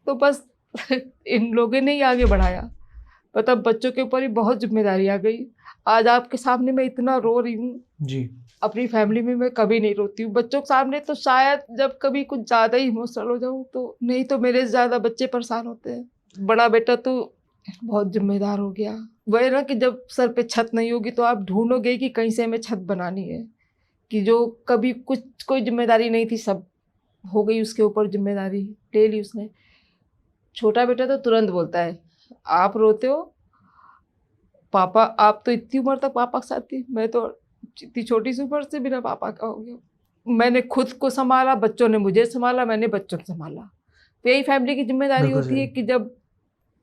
S2: तो बस इन लोगों ने ही आगे बढ़ाया। मतलब बच्चों के ऊपर ही बहुत जिम्मेदारी आ गई। आज आपके सामने मैं इतना रो रही हूँ,
S1: जी
S2: अपनी फैमिली में मैं कभी नहीं रोती हूँ। बच्चों के सामने तो शायद जब कभी कुछ ज़्यादा ही इमोशनल हो जाऊँ, तो नहीं तो मेरे से ज़्यादा बच्चे परेशान होते हैं। बड़ा बेटा तो बहुत जिम्मेदार हो गया। वही ना कि जब सर पे छत नहीं होगी तो आप ढूंढोगे कि कहीं से हमें छत बनानी है, कि जो कभी कुछ कोई जिम्मेदारी नहीं थी सब हो गई उसके ऊपर, जिम्मेदारी ले ली उसने। छोटा बेटा तो तुरंत बोलता है आप रोते हो पापा, आप तो इतनी उम्र तक पापा के साथ थी, मैं तो इतनी छोटी सी उम्र से बिना पापा का हो गया। मैंने खुद को संभाला, बच्चों ने मुझे संभाला, मैंने बच्चों को संभाला। तो यही फैमिली की जिम्मेदारी
S1: बिल्कुल
S2: होती है
S1: सही।
S2: कि जब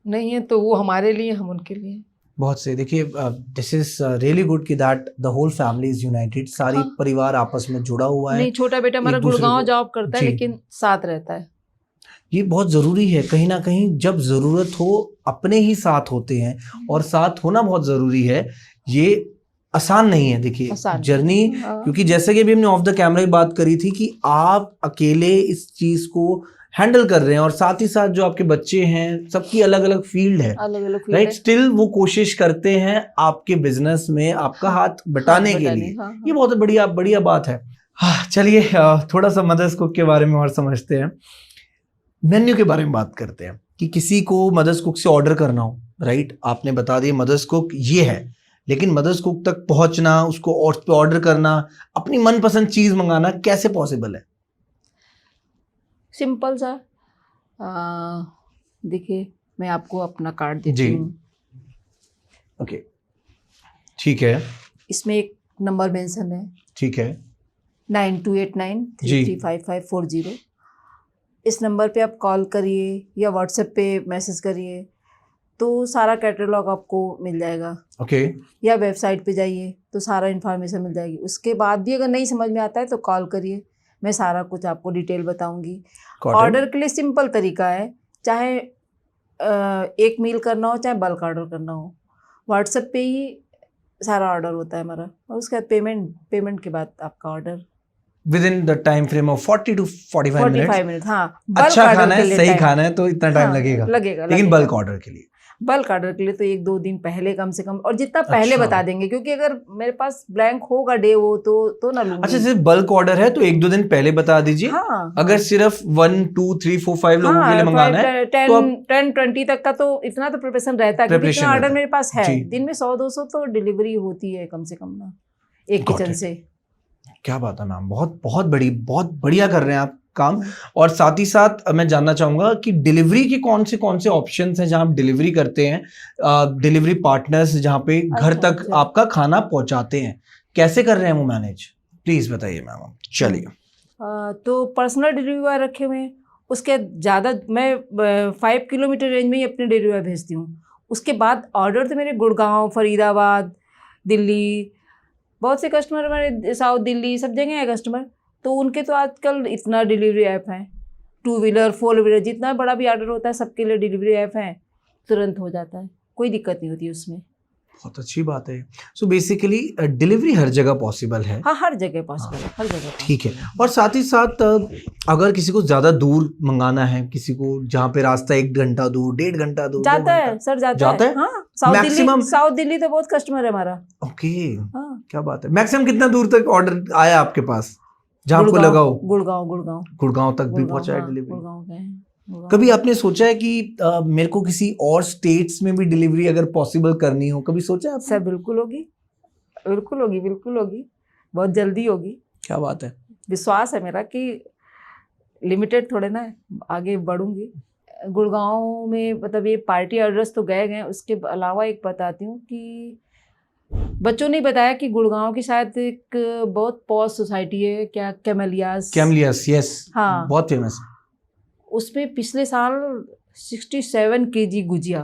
S2: नहीं है तो वो हमारे लिए, हम उनके लिए।
S1: बहुत सही। देखिए दिस इज रियली गुड कि that the whole family is united, सारी
S2: हाँ।
S1: परिवार आपस में जुड़ा हुआ है।
S2: नहीं, छोटा बेटा हमारा
S1: एक दूसरे
S2: गुड़गांव
S1: को
S2: जॉब करता है
S1: जी,
S2: लेकिन साथ रहता है।
S1: ये बहुत ज़रूरी है। कहीं ना कहीं जब ज़रूरत हो अपने ही साथ होते हैं, और साथ होना बहुत ज़रूरी है। ये आसान नहीं है देखिए
S2: आसान
S1: जर्नी,
S2: नहीं। हाँ।
S1: क्योंकि जैसे कि अभी हमने ऑफ द कैमरा की बात करी थी कि आप अकेले इस चीज़ को हैंडल कर रहे हैं, और साथ ही साथ जो आपके बच्चे हैं सबकी अलग अलग फील्ड है,
S2: अलग अलग फील्ड
S1: राइट।
S2: है।
S1: स्टिल वो कोशिश करते हैं आपके बिजनेस में आपका हाथ बटाने के लिए।
S2: हाँ,
S1: ये बहुत बढ़िया बढ़िया बात है। हाँ चलिए थोड़ा सा मदर्स कुक के बारे में और समझते हैं। मेन्यू के बारे में बात करते हैं कि किसी को मदर्स कुक से ऑर्डर करना हो, राइट, आपने बता दिया मदर्स कुक ये है, लेकिन मदर्स कुक तक पहुंचना, उसको उस पे ऑर्डर करना, अपनी मनपसंद चीज मंगाना कैसे पॉसिबल है?
S2: सिंपल सा। देखिए मैं आपको अपना कार्ड देती
S1: जी।
S2: हूँ।
S1: ओके ठीक है
S2: इसमें एक नंबर मेंशन है,
S1: ठीक है
S2: 9289335540। इस नंबर पे आप कॉल करिए या व्हाट्सएप पे मैसेज करिए तो सारा कैटलॉग आपको मिल जाएगा।
S1: ओके
S2: या वेबसाइट पे जाइए तो सारा इन्फॉर्मेशन मिल जाएगी। उसके बाद भी अगर नहीं समझ में आता है तो कॉल करिए, मैं सारा कुछ आपको डिटेल बताऊंगी। ऑर्डर के लिए सिंपल तरीका है, चाहे एक मील करना हो चाहे बल्क ऑर्डर करना हो, व्हाट्सएप पे ही सारा ऑर्डर होता है हमारा, और उसके बाद पेमेंट के बाद आपका order
S1: with in the time frame of 40 to 45
S3: 45
S1: minutes.
S3: Minute, हाँ।
S1: अच्छा खाना है, सही खाना है तो इतना टाइम
S3: हाँ,
S1: लगेगा,
S3: लगेगा
S1: लेकिन बल्क ऑर्डर के लिए,
S3: बल्क ऑर्डर के लिए तो 1-2 दिन पहले कम से कम, और जितना पहले
S1: अच्छा।
S3: बता देंगे, क्योंकि अगर मेरे पास ब्लैंक होगा डे वो तो ना लूंगी।
S1: अच्छा, सिर्फ बल्क ऑर्डर है तो 1-2 दिन पहले बता दीजिए।
S3: हाँ,
S1: अगर सिर्फ 1 2 3 4 5 लोगों के लिए मंगाना है तो आप
S3: 10-20 तक का तो इतना तो प्रिपरेशन रहता है, क्योंकि इतना ऑर्डर मेरे पास है।
S1: जी।
S3: दिन में 100-200 तो डिलीवरी होती है कम से कम ना, एक
S1: Got
S3: किचन
S1: it.
S3: से।
S1: क्या बात है मैम, बहुत बहुत बढ़िया कर रहे हैं आप काम। और साथ ही साथ मैं जानना चाहूंगा कि डिलीवरी के कौन से ऑप्शंस हैं जहां आप डिलीवरी करते हैं, डिलीवरी पार्टनर्स जहां पे घर
S3: अच्छा,
S1: तक
S3: अच्छा।
S1: आपका खाना पहुंचाते हैं, कैसे कर रहे हैं वो मैनेज, प्लीज बताइए मैम। चलिए।
S3: तो पर्सनल डिलीवरी बॉय रखे हुए हैं, उसके ज़्यादा मैं 5 किलोमीटर रेंज में ही अपने डिलीवरी बॉय भेजती हूँ। उसके बाद ऑर्डर तो मेरे गुड़गांव, फरीदाबाद, दिल्ली, बहुत से कस्टमर हमारे साउथ दिल्ली सब जगह है कस्टमर, तो उनके तो आजकल इतना डिलीवरी ऐप है, 2 व्हीलर 4 व्हीलर जितना बड़ा भी ऑर्डर होता है सबके लिए डिलीवरी ऐप है, तुरंत हो जाता है, कोई दिक्कत नहीं होती उसमें।
S1: बहुत अच्छी बात है। सो बेसिकली डिलीवरी हर जगह पॉसिबल है।
S3: हाँ, हर जगह पॉसिबल है, हर जगह
S1: ठीक है। और साथ ही साथ अगर किसी को ज्यादा दूर मंगाना है, किसी को जहाँ पे रास्ता 1 घंटा दूर, 1.5 घंटा दूर,
S3: जाता है सर, जाता है। हाँ, साउथ दिल्ली तो बहुत कस्टमर है हमारा।
S1: ओके,
S3: हाँ,
S1: क्या बात है। मैक्सिमम कितना दूर तक ऑर्डर आया आपके पास जहाँ आपको लगा हो? गुड़गांव तक भी पहुंचा है डिलीवरी?
S3: गुड़गांव गए हैं।
S1: कभी आपने सोचा है कि मेरे को किसी और स्टेट्स में भी डिलीवरी अगर पॉसिबल करनी हो, कभी सोचा है आपने?
S3: सर बिल्कुल होगी, बिल्कुल होगी, बिल्कुल होगी, बहुत जल्दी होगी।
S1: क्या बात है।
S3: विश्वास है मेरा कि लिमिटेड थोड़े ना, आगे बढ़ूंगी। गुड़गांव में मतलब ये पार्टी ऑर्डर्स तो गए, उसके अलावा एक बताती हूँ कि बच्चों ने बताया कि गुड़गांव की शायद एक बहुत पॉश सोसाइटी है, क्या कैमेलियास,
S1: यस,
S3: हाँ,
S1: बहुत फेमस है।
S3: उसमें पिछले साल 67 kg गुजिया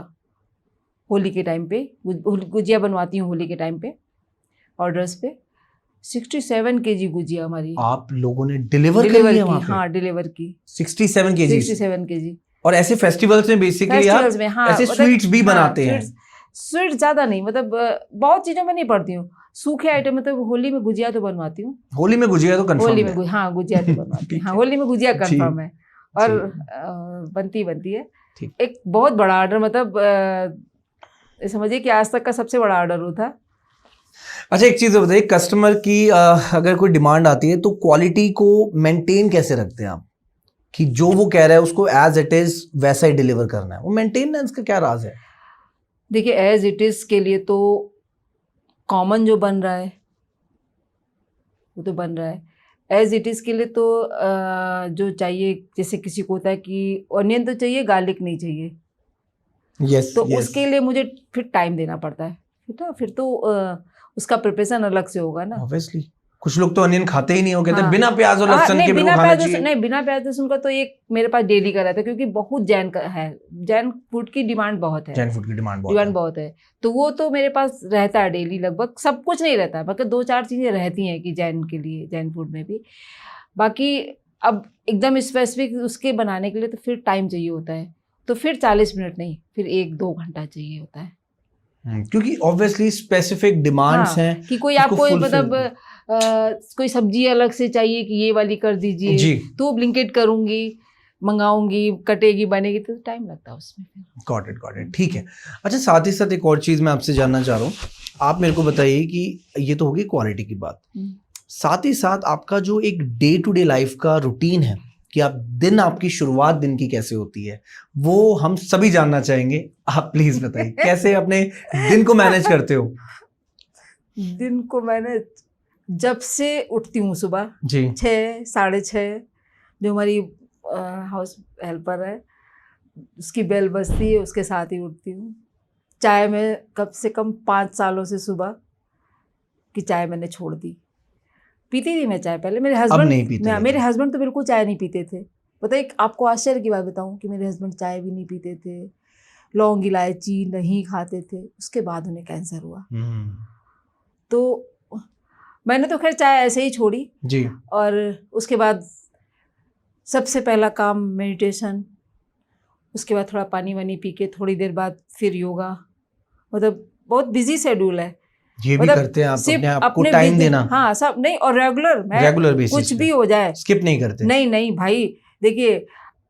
S3: होली के टाइम पे, गुजिया बनवाती हूँ होली के टाइम पे ऑर्डर्स पे, 67 kg गुजिया हमारी
S1: आप लोगों ने डिलीवर की?
S3: हाँ, डिलीवर की
S1: 67 kg।
S3: 67 kg।
S1: और ऐसे फेस्टिवल्स में बेसिकली आप
S3: हाँ,
S1: ऐसे स्वीट्स भी बनाते हैं?
S3: स्वीट ज़्यादा नहीं, मतलब बहुत चीज़ों में नहीं पढ़ती हूँ, सूखे आइटम, मतलब होली में गुजिया तो बनवाती हूँ।
S1: होली में गुजिया तो कंफर्म है?
S3: हाँ, गुजिया तो बनवाती हूँ। हाँ, होली में गुजिया कंफर्म है, और बनती है। एक बहुत बड़ा ऑर्डर, मतलब समझिए कि आज तक का सबसे बड़ा ऑर्डर वो था।
S1: अच्छा, एक चीज़ बताइए, कस्टमर की अगर कोई डिमांड आती है तो क्वालिटी को मेंटेन कैसे रखते हैं आप, कि जो वो कह रहा है उसको एज इट इज वैसा ही डिलीवर करना है? वो मेंटेनेंस का क्या राज है?
S3: देखिए, एज इट इज़ के लिए तो कॉमन जो बन रहा है वो तो बन रहा है, एज इट इज़ के लिए तो जो चाहिए, जैसे किसी को होता है कि ऑनियन तो चाहिए, गार्लिक नहीं चाहिए,
S1: yes,
S3: तो
S1: yes.
S3: उसके लिए मुझे फिर टाइम देना पड़ता है, फिर तो उसका प्रिपरेशन अलग से होगा ना।
S1: ऑब्वियसली कुछ लोग तो अनियन खाते ही नहीं हो, कहते
S3: हाँ,
S1: बिना प्याज और लहसुन के मेरे को खाना चाहिए।
S3: नहीं, बिना प्याज लहसुन का तो एक मेरे पास डेली का रहता है, क्योंकि बहुत जैन का है, जैन फूड की डिमांड बहुत है,
S1: जैन फूड की डिमांड बहुत है,
S3: तो वो तो मेरे पास रहता है डेली, लगभग सब कुछ नहीं रहता है, बाकी 2-4 चीज़ें रहती हैं कि जैन के लिए, जैन फूड में भी। बाकी अब एकदम स्पेसिफिक उसके बनाने के लिए तो फिर टाइम चाहिए होता है, तो फिर 40 मिनट नहीं, फिर 1-2 घंटा चाहिए होता है,
S1: क्योंकि ऑब्वियसली स्पेसिफिक डिमांड्स हैं
S3: कि कोई आपको मतलब कोई सब्जी अलग से चाहिए कि ये वाली कर दीजिए, तो ब्लिंकिट करूंगी, मंगाऊंगी, कटेगी, बनेगी, तो टाइम लगता है उसमें।
S1: गॉट इट, ठीक है। अच्छा, साथ ही साथ एक और चीज़ मैं आपसे जानना चाह रहा हूँ, आप मेरे को बताइए कि ये तो होगी क्वालिटी की बात, साथ ही साथ आपका जो एक डे टू डे लाइफ का रूटीन है, कि आप आपकी शुरुआत दिन की कैसे होती है, वो हम सभी जानना चाहेंगे। आप प्लीज बताइए कैसे अपने दिन को मैनेज करते हो?
S3: दिन को मैंने जब से उठती हूँ सुबह 6, 6:30, जो हमारी हाउस हेल्पर है उसकी बेल बजती है, उसके साथ ही उठती हूँ। चाय में कम से कम 5 सालों से सुबह की चाय मैंने छोड़ दी, पीती थी मैं चाय पहले, मेरे हस्बैंड तो बिल्कुल चाय नहीं पीते थे। पता है, आपको आश्चर्य की बात बताऊं कि मेरे हस्बैंड चाय भी नहीं पीते थे, लौंग इलायची नहीं खाते थे, उसके बाद उन्हें कैंसर हुआ। तो मैंने तो खैर चाय ऐसे ही छोड़ी
S1: जी, और
S3: उसके बाद सबसे पहला काम मेडिटेशन, उसके बाद थोड़ा पानी वानी पी के थोड़ी देर बाद फिर योगा, मतलब बहुत बिजी शेड्यूल है।
S1: ये भी
S3: मतलब
S1: करते हैं आप,
S3: सिर्फ
S1: अपने आप को
S3: अपने
S1: टाइम
S3: business-
S1: देना,
S3: हाँ सब नहीं, और रेगुलर
S1: रेगुलर बेसिस
S3: कुछ भी हो जाए,
S1: स्किप नहीं करते।
S3: नहीं नहीं भाई देखिए,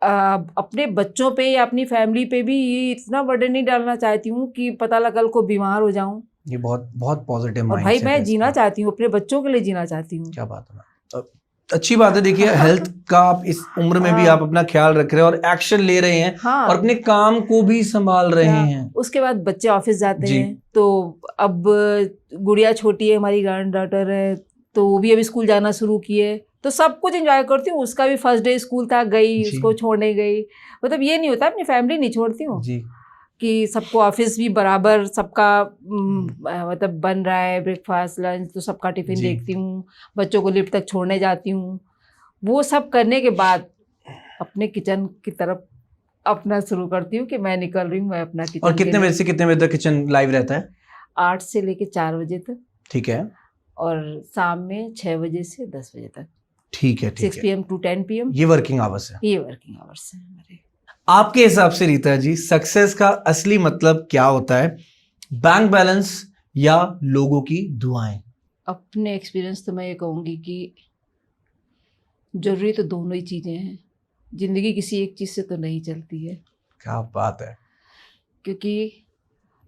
S3: अपने बच्चों पे या अपनी फैमिली पे भी ये इतना बर्डन नहीं डालना चाहती हूँ कि पता लगा कल को बीमार हो जाऊं।
S1: ये बहुत बहुत पॉजिटिव
S3: और भाई
S1: माइंडसेट
S3: मैं
S1: है
S3: जीना
S1: इसका।
S3: चाहती हूँ, अपने बच्चों के लिए जीना चाहती हूँ।
S1: क्या बात है मैम। अच्छी बात है। देखिए हेल्थ का आप इस उम्र में भी
S3: हाँ।
S1: आप अपना ख्याल रख रहे हैं और एक्शन ले रहे हैं
S3: हाँ
S1: और अपने काम को भी संभाल रहे
S3: क्या?
S1: हैं।
S3: उसके बाद बच्चे ऑफिस जाते
S1: जी।
S3: हैं, तो अब गुड़िया छोटी है, हमारी ग्रैंड डॉटर है, तो वो भी अभी स्कूल जाना शुरू की है, तो सब कुछ एंजॉय करती हूँ। उसका भी फर्स्ट डे स्कूल था, गई
S1: जी।
S3: उसको छोड़ने गई। मतलब ये नहीं होता, अपनी फैमिली नहीं छोड़ती हूँ
S1: जी
S3: कि सबको ऑफिस भी बराबर सबका मतलब बन रहा है, ब्रेकफास्ट लंच, तो सबका टिफिन
S1: जी।
S3: देखती हूँ, बच्चों को लिफ्ट तक छोड़ने जाती हूँ। वो सब करने के बाद अपने किचन की तरफ अपना शुरू करती हूँ कि मैं निकल रही हूँ, मैं अपना किचन।
S1: और कितने बजे से कितने बजे तक किचन लाइव रहता है?
S3: 8 से लेके 4 बजे तक,
S1: ठीक है
S3: और शाम में 6 बजे से 10 बजे तक,
S1: ठीक है
S3: 6 PM to 10 PM।
S1: ये वर्किंग आवर्स है।
S3: ये वर्किंग आवर्स है हमारे।
S1: आपके हिसाब से रीता जी, सक्सेस का असली मतलब क्या होता है? बैंक बैलेंस या लोगों की दुआएं?
S3: अपने एक्सपीरियंस तो मैं ये कहूँगी कि जरूरी तो दोनों ही चीज़ें हैं। ज़िंदगी किसी एक चीज़ से तो नहीं चलती है,
S1: क्या बात है।
S3: क्योंकि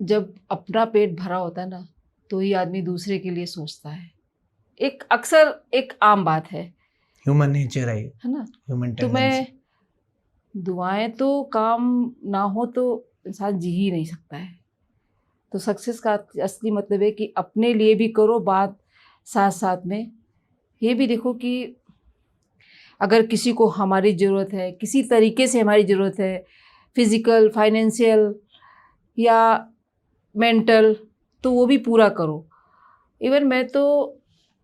S3: जब अपना पेट भरा होता है ना, तो ही आदमी दूसरे के लिए सोचता है। एक अक्सर एक आम बात है
S1: ह्यूमन नेचर है
S3: ना?
S1: ह्यूमन
S3: तो
S1: टेंडेंसी।
S3: मैं दुआएं तो काम ना हो तो इंसान जी ही नहीं सकता है। तो सक्सेस का असली मतलब है कि अपने लिए भी करो बात, साथ साथ में ये भी देखो कि अगर किसी को हमारी ज़रूरत है, किसी तरीके से हमारी ज़रूरत है, फिज़िकल, फाइनेंशियल या मेंटल, तो वो भी पूरा करो। इवन मैं तो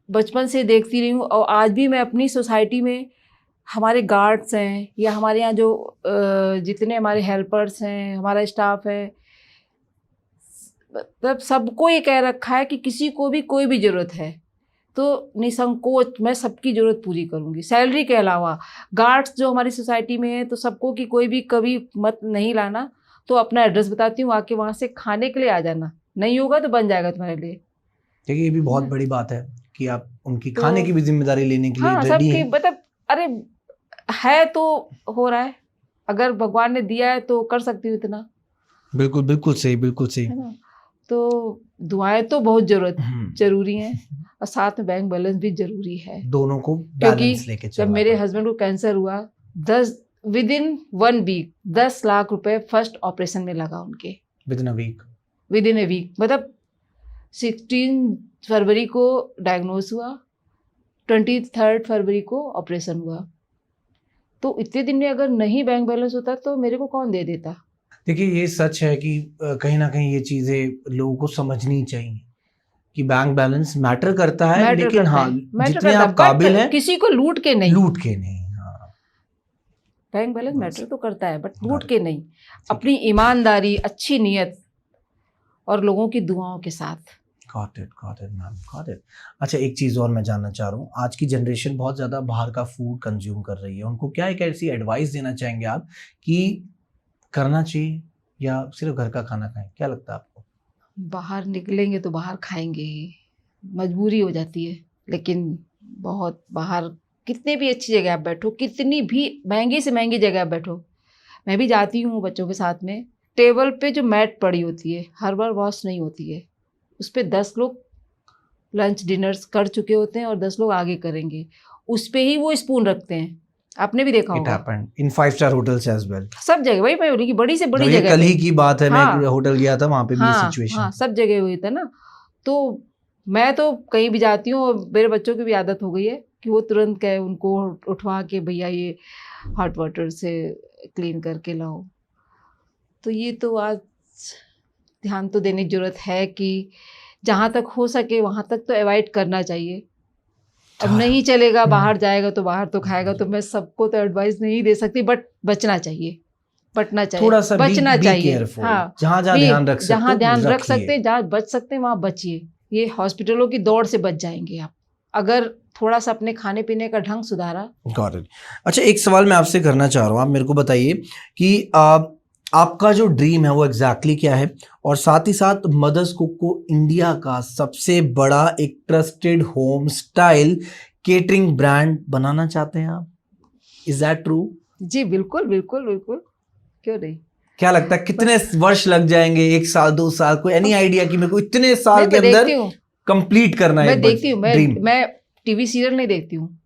S3: बचपन से देखती रही हूँ, और आज भी मैं अपनी सोसाइटी में हमारे गार्ड्स हैं या हमारे यहाँ जो जितने हमारे हेल्पर्स हैं, हमारा स्टाफ है, मतलब सबको ये कह रखा है कि किसी को भी कोई भी ज़रूरत है तो निसंकोच मैं सबकी ज़रूरत पूरी करूँगी। सैलरी के अलावा गार्ड्स जो हमारी सोसाइटी में है, तो सबको कि कोई भी कभी मत नहीं लाना, तो अपना एड्रेस बताती हूँ, आके वहाँ से खाने के लिए आ जाना, नहीं होगा तो बन जाएगा तुम्हारे लिए।
S1: देखिए ये भी बहुत बड़ी बात है कि आप उनकी
S3: तो
S1: खाने की भी जिम्मेदारी लेने के लिए
S3: हाँ,
S1: रेडी
S3: सबकी
S1: हैं।
S3: मतलब अरे है तो हो रहा है, अगर भगवान ने दिया है तो कर सकती हूँ इतना,
S1: बिल्कुल बिल्कुल सही, बिल्कुल सही।
S3: है ना? तो दुआएं तो बहुत जरूरी हैं, और साथ में बैंक बैलेंस भी जरूरी है।
S1: दोनों को
S3: क्योंकि
S1: बैलेंस लेके चलना
S3: जब मेरे
S1: पड़ता है।
S3: हस्बैंड को कैंसर हुआ, 10 1 वीक 10 लाख रुपए फर्स्ट ऑपरेशन में लगा उनके,
S1: within a week.
S3: Within a week. मतलब 16 फरवरी को डायग्नोज हुआ, 23 फरवरी को ऑपरेशन हुआ। तो इतने दिन में अगर नहीं बैंक बैलेंस होता तो मेरे को कौन दे देता?
S1: देखिए ये सच है कि कहीं ना कहीं ये चीजें लोगों को समझनी चाहिए कि बैंक बैलेंस मैटर करता है,
S3: मैटर
S1: लेकिन
S3: करता
S1: हाँ
S3: है, मैटर
S1: जितने
S3: करता
S1: आप
S3: है,
S1: काबिल
S3: but
S1: हैं
S3: किसी को लूट के नहीं।
S1: लूट के नहीं। हाँ
S3: बैंक बैलेंस
S1: बस।
S3: मैटर तो करता है, बट
S1: got
S3: लूट
S1: it.
S3: के नहीं, अपनी ईमानदारी, अच्छी नीयत और लोगों की दुआओं के साथ।
S1: Got it, ma'am, got it. अच्छा एक चीज़ और मैं जानना चाह रहा हूँ, आज की जनरेशन बहुत ज़्यादा बाहर का फूड कंज्यूम कर रही है, उनको क्या एक ऐसी एडवाइस देना चाहेंगे आप कि करना चाहिए या सिर्फ घर का खाना खाएं? क्या लगता है आपको?
S3: बाहर निकलेंगे तो बाहर खाएंगे ही, मजबूरी हो जाती है। लेकिन बहुत बाहर कितने भी अच्छी जगह आप बैठो, कितनी भी महंगी से महंगी जगह आप बैठो, मैं भी जाती हूँ बच्चों के साथ में, टेबल पे जो मैट पड़ी होती है हर बार वॉश नहीं होती है, उस पर 10 लोग लंच डिनर्स कर चुके होते हैं और 10 लोग आगे करेंगे, उस पे ही वो स्पून रखते हैं। आपने भी देखा
S1: It
S3: होगा
S1: happened in 5-star hotels as well.
S3: सब जगह। वही मैं बोली कि बड़ी से बड़ी
S1: जब ये
S3: जगह
S1: कल
S3: पे।
S1: ही की बात है, मैं
S3: हाँ।
S1: एक होटल गया था, वहाँ पे भी ये
S3: हाँ,
S1: सिचुएशन
S3: हाँ, सब जगह हुई था ना। तो मैं तो कहीं भी जाती हूँ और मेरे बच्चों की भी आदत हो गई है कि वो तुरंत कहे, उनको उठवा के भैया ये हॉट वाटर से क्लीन करके लाओ। तो ये तो आज ध्यान तो देने की ज़रूरत है कि जहाँ तक हो सके वहाँ तक तो अवॉइड करना चाहिए। अब नहीं चलेगा, बाहर जाएगा तो बाहर तो खाएगा, तो मैं सबको तो एडवाइस नहीं दे सकती, बट बचना चाहिए, बचना चाहिए,
S1: थोड़ा सा
S3: बचना
S1: be
S3: चाहिए।
S1: careful.
S3: हाँ,
S1: जहाँ
S3: भी
S1: ध्यान रख सकते
S3: जहाँ
S1: हो,
S3: ध्यान रख
S1: रखिए।
S3: सकते हैं, जहाँ बच सकते हैं वहाँ बचिए। ये हॉस्पिटलों की दौड़ से बच जाएंगे आप अगर थोड़ा सा अपने खाने पीने का ढंग सुधारा।
S1: Got it. अच्छा एक सवाल मैं आपसे करना चाह रहा हूँ, आप मेरे को बताइए कि आपका जो ड्रीम है वो एग्जैक्टली क्या है, और साथ ही साथ मदर्स कुक को इंडिया का सबसे बड़ा एक trusted home style catering brand बनाना चाहते हैं आप, इज दैट ट्रू?
S2: जी बिल्कुल बिल्कुल बिल्कुल, क्यों नहीं।
S1: क्या लगता है कितने वर्ष लग जाएंगे, 1 साल 2 साल, कोई एनी आइडिया कि मेरे को इतने साल
S2: मैं
S1: के
S2: तो
S1: अंदर
S2: देखती हूँ,
S1: कंप्लीट करना है?
S2: मैं देखती हूँ,
S1: ड्रीम
S2: मैं टीवी सीरियल नहीं देखती हूँ,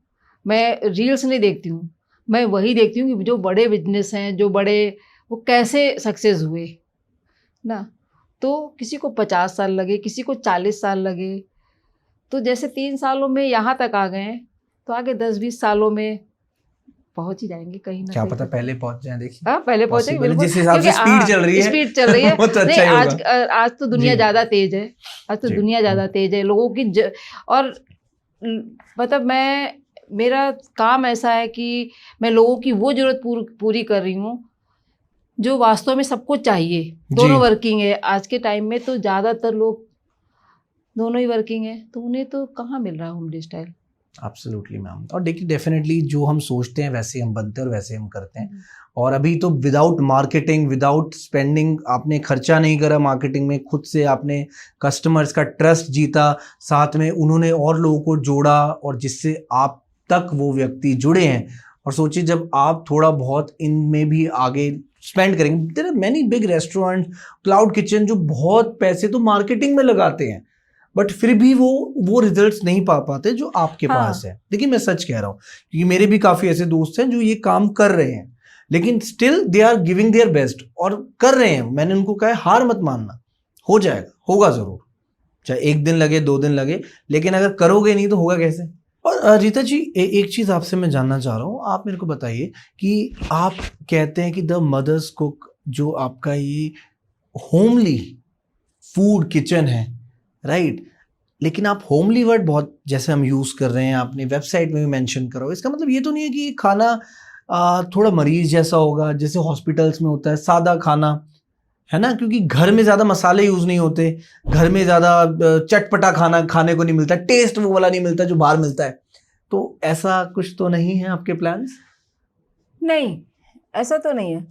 S2: मैं रील्स नहीं देखती हूँ, मैं वही देखती हूँ कि जो बड़े बिजनेस हैं, जो बड़े, वो कैसे सक्सेस हुए ना। तो किसी को 50 साल लगे, किसी को 40 साल लगे, तो जैसे 3 सालों में यहाँ तक आ गए हैं, तो आगे 10-20 सालों में पहुंच ही जाएंगे कहीं ना
S1: क्या
S2: कहीं।
S1: पता पहले पहुंच जाए, देखिए।
S2: हाँ, पहले पहुंचेंगे
S1: Possible है,
S2: बिल्कुल,
S1: जिस हिसाब से
S2: क्योंकि
S1: स्पीड चल रही है,
S2: स्पीड चल रही है।
S1: वो तो अच्छा
S2: नहीं,
S1: ही होगा।
S2: आज तो दुनिया
S1: जी।
S2: ज़्यादा तेज है, आज तो
S1: जी।
S2: दुनिया ज़्यादा तेज है, लोगों की और मतलब मेरा काम ऐसा है कि मैं लोगों की वो ज़रूरत पूरी कर रही हूँ जो वास्तव में सबको चाहिए। दोनों वर्किंग है आज के टाइम में, तो ज़्यादातर लोग दोनों ही वर्किंग है, तो उन्हें तो कहाँ मिल रहा है होम स्टाइल।
S1: एब्सोल्युटली मैम, और देखिए डेफिनेटली जो हम सोचते हैं वैसे हम बनते हैं और वैसे हम करते हैं। और अभी तो विदाउट मार्केटिंग, विदाउट स्पेंडिंग, आपने खर्चा नहीं करा मार्केटिंग में, खुद से आपने कस्टमर्स का ट्रस्ट जीता, साथ में उन्होंने और लोगों को जोड़ा, और जिससे आप तक वो व्यक्ति जुड़े हैं। और सोचिए जब आप थोड़ा बहुत इनमें भी आगे स्पेंड करेंगे, there are many big restaurant, cloud kitchen, जो बहुत पैसे तो मार्केटिंग में लगाते हैं, बट फिर भी वो रिजल्ट्स नहीं पा पाते जो आपके पास है। देखिए मैं सच कह रहा हूँ, क्योंकि मेरे भी काफ़ी ऐसे दोस्त हैं जो ये काम कर रहे हैं, लेकिन still they are giving their best और कर रहे हैं। मैंने उनको कहा है हार मत मानना, हो जाएगा, होगा ज़रूर, चाहे 1 दिन लगे 2 दिन लगे, लेकिन अगर करोगे नहीं तो होगा कैसे। और रीता जी एक चीज़ आपसे मैं जानना चाह रहा हूँ, आप मेरे को बताइए कि आप कहते हैं कि द मदर्स कुक जो आपका ये होमली फूड किचन है, राइट, लेकिन आप होमली वर्ड बहुत जैसे हम यूज़ कर रहे हैं, आपने वेबसाइट में भी मेंशन करो, इसका मतलब ये तो नहीं है कि खाना थोड़ा मरीज जैसा होगा, जैसे हॉस्पिटल्स में होता है सादा खाना, है ना, क्योंकि घर में ज़्यादा मसाले यूज़ नहीं होते, घर में ज़्यादा चटपटा खाना खाने को नहीं मिलता, टेस्ट वो वाला नहीं मिलता जो बाहर मिलता है। तो ऐसा कुछ तो नहीं है आपके प्लान्स?
S3: नहीं, ऐसा तो नहीं है।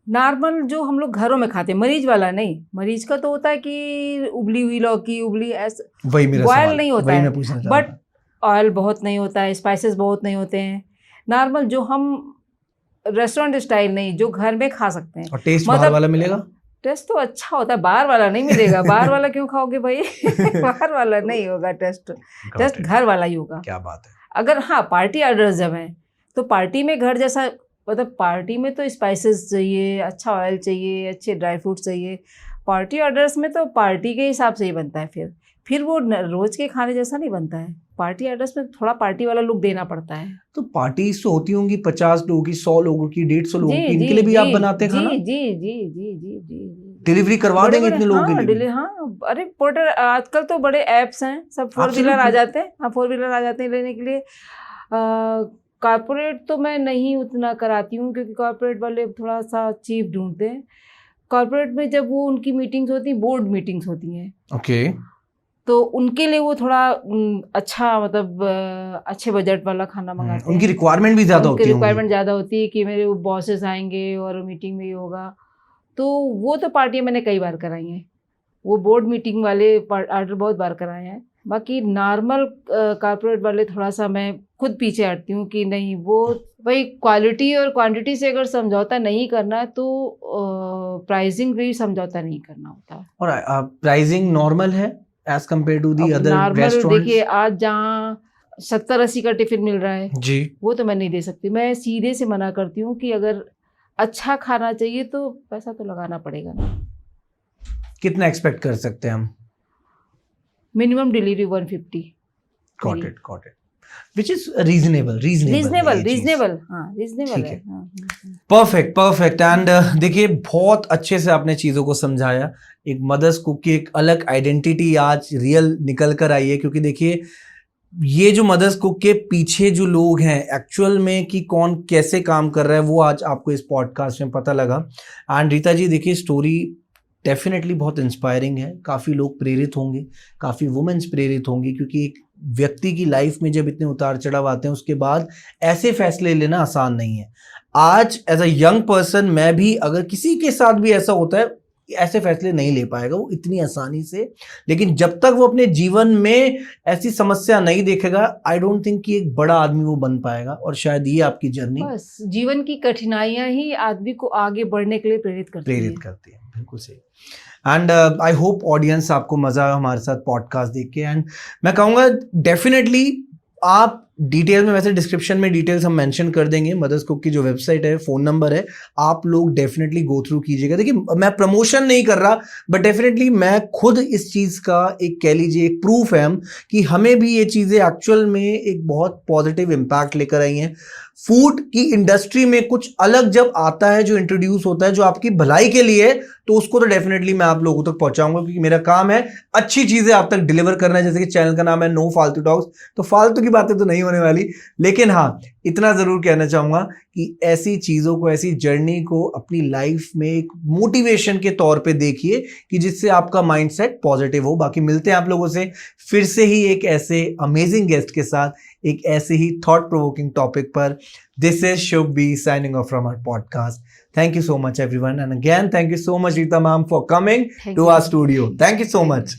S3: नॉर्मल जो हम लोग घरों में खाते हैं, मरीज वाला नहीं। मरीज का तो होता है कि उबली हुई लौकी, उबली ऐसा,
S1: वही मेरा
S3: बॉयल
S1: सवाल,
S3: नहीं होता
S1: वही
S3: है,
S1: मैं पूछना चाह रहा
S3: बट ऑयल बहुत नहीं होता है, स्पाइसेस बहुत नहीं होते हैं। नॉर्मल जो हम रेस्टोरेंट स्टाइल नहीं, जो घर में खा सकते हैं।
S1: और टेस्ट बाहर वाला मिलेगा?
S3: टेस्ट तो अच्छा होता है, बाहर वाला नहीं मिलेगा। बाहर वाला क्यों खाओगे भाई? बाहर वाला नहीं होगा टेस्ट घर वाला ही होगा।
S1: क्या बात है।
S3: अगर हाँ पार्टी ऑर्डर्स जब हैं तो पार्टी में घर जैसा, मतलब पार्टी में तो स्पाइसेस चाहिए, अच्छा ऑयल चाहिए, अच्छे ड्राई फ्रूट चाहिए। पार्टी ऑर्डर्स में तो पार्टी के हिसाब से ही बनता है, फिर वो रोज के खाने जैसा नहीं बनता है। पार्टी ऑर्डर्स में थोड़ा पार्टी वाला लुक देना पड़ता है।
S1: तो पार्टीज तो होती होंगी 50 लोगों की, 100 लोगों की, 150 लोगों की, इनके लिए भी आप बनाते हैं खाना?
S3: जी जी जी जी जी जी।
S1: डिलीवरी करवा देंगे इतने लोगों के लिए?
S3: हाँ, अरे पोर्टर आजकल तो बड़े ऐप्स हैं, सब 4 व्हीलर आ जाते हैं। हाँ, 4 व्हीलर आ जाते हैं लेने के लिए। कॉर्पोरेट तो मैं नहीं उतना कराती हूँ, क्योंकि कॉर्पोरेट वाले थोड़ा सा चीप ढूंढते हैं। कॉर्पोरेट में जब वो उनकी मीटिंग्स होती हैं, बोर्ड मीटिंग्स होती हैं,
S1: ओके,
S3: तो उनके लिए वो थोड़ा अच्छा, मतलब अच्छे बजट वाला खाना मंगाते हैं।
S1: उनकी रिक्वायरमेंट भी ज़्यादा होती है।
S3: रिक्वायरमेंट ज़्यादा होती है कि मेरे बॉसेस आएंगे और मीटिंग में ये होगा, तो वो तो पार्टियाँ मैंने कई बार कराई हैं। वो बोर्ड मीटिंग वाले ऑर्डर बहुत बार कराए हैं। बाकी नॉर्मल कॉर्पोरेट वाले थोड़ा सा मैं खुद पीछे हटती हूँ कि नहीं, वो भाई क्वालिटी और क्वांटिटी से अगर समझौता नहीं करना तो प्राइसिंग भी समझौता नहीं करना होता है।
S1: और प्राइसिंग नॉर्मल है as compare to the other
S3: normal
S1: restaurants?
S3: देखिए, आज जहाँ 70-80 का टिफिन मिल रहा है
S1: जी,
S3: वो तो मैं नहीं दे सकती। मैं सीधे से मना करती हूँ कि अगर अच्छा खाना चाहिए तो पैसा तो लगाना पड़ेगा ना।
S1: कितना एक्सपेक्ट कर सकते हैं हम?
S3: Minimum delivery 150।
S1: Got it, which is reasonable
S3: हाँ, रीजनेबल है।
S1: परफेक्ट। एंड देखिए बहुत अच्छे से आपने चीज़ों को समझाया। एक मदर्स कुक की एक अलग आइडेंटिटी आज रियल निकल कर आई है, क्योंकि देखिए ये जो मदर्स कुक के पीछे जो लोग हैं एक्चुअल में कि कौन कैसे काम कर रहा है, वो आज आपको इस पॉडकास्ट में पता लगा। एंड रीता जी देखिए स्टोरी डेफिनेटली बहुत इंस्पायरिंग है, काफ़ी लोग प्रेरित होंगे, काफ़ी वुमेन्स प्रेरित होंगी, क्योंकि एक व्यक्ति की लाइफ में जब इतने उतार चढ़ाव आते हैं उसके बाद ऐसे फैसले लेना आसान नहीं है। आज एज अ यंग पर्सन मैं भी अगर किसी के साथ भी ऐसा होता है, ऐसे फैसले नहीं ले पाएगा वो इतनी आसानी से, लेकिन जब तक वो अपने जीवन में ऐसी समस्या नहीं देखेगा, आई डोंट थिंक कि एक बड़ा आदमी वो बन पाएगा। और शायद ये आपकी जर्नी
S2: बस जीवन की कठिनाइयां ही आदमी को आगे बढ़ने के लिए प्रेरित करती है।
S1: बिल्कुल सही। एंड आई होप ऑडियंस आपको मजा आया हमारे साथ पॉडकास्ट देख के। एंड मैं कहूँगा डेफिनेटली आप डिटेल में, वैसे डिस्क्रिप्शन में डिटेल्स हम मेंशन कर देंगे, मदर्स कुक की जो वेबसाइट है, फ़ोन नंबर है, आप लोग डेफिनेटली गो थ्रू कीजिएगा। देखिए मैं प्रमोशन नहीं कर रहा, बट डेफिनेटली मैं खुद इस चीज़ का एक कह लीजिए एक प्रूफ है हम कि हमें भी ये चीज़ें एक्चुअल में एक बहुत पॉजिटिव इम्पैक्ट लेकर आई हैं। फूड की इंडस्ट्री में कुछ अलग जब आता है, जो इंट्रोड्यूस होता है, जो आपकी भलाई के लिए, तो उसको तो डेफिनेटली मैं आप लोगों तक पहुंचाऊंगा, क्योंकि मेरा काम है अच्छी चीजें आप तक डिलीवर करना है। जैसे कि चैनल का नाम है नो फालतू टॉक्स, तो फालतू की बातें तो नहीं होने वाली, लेकिन हाँ इतना जरूर कहना चाहूंगा कि ऐसी चीजों को, ऐसी जर्नी को अपनी लाइफ में एक मोटिवेशन के तौर पे देखिए कि जिससे आपका माइंडसेट पॉजिटिव हो। बाकी मिलते हैं आप लोगों से फिर से ही एक ऐसे अमेजिंग गेस्ट के साथ, एक ऐसे ही थॉट प्रोवोकिंग टॉपिक पर। This is Shubh B signing off from our podcast. Thank you so much everyone, and again thank you so much Rita ma'am for coming to our studio. Thank you so much.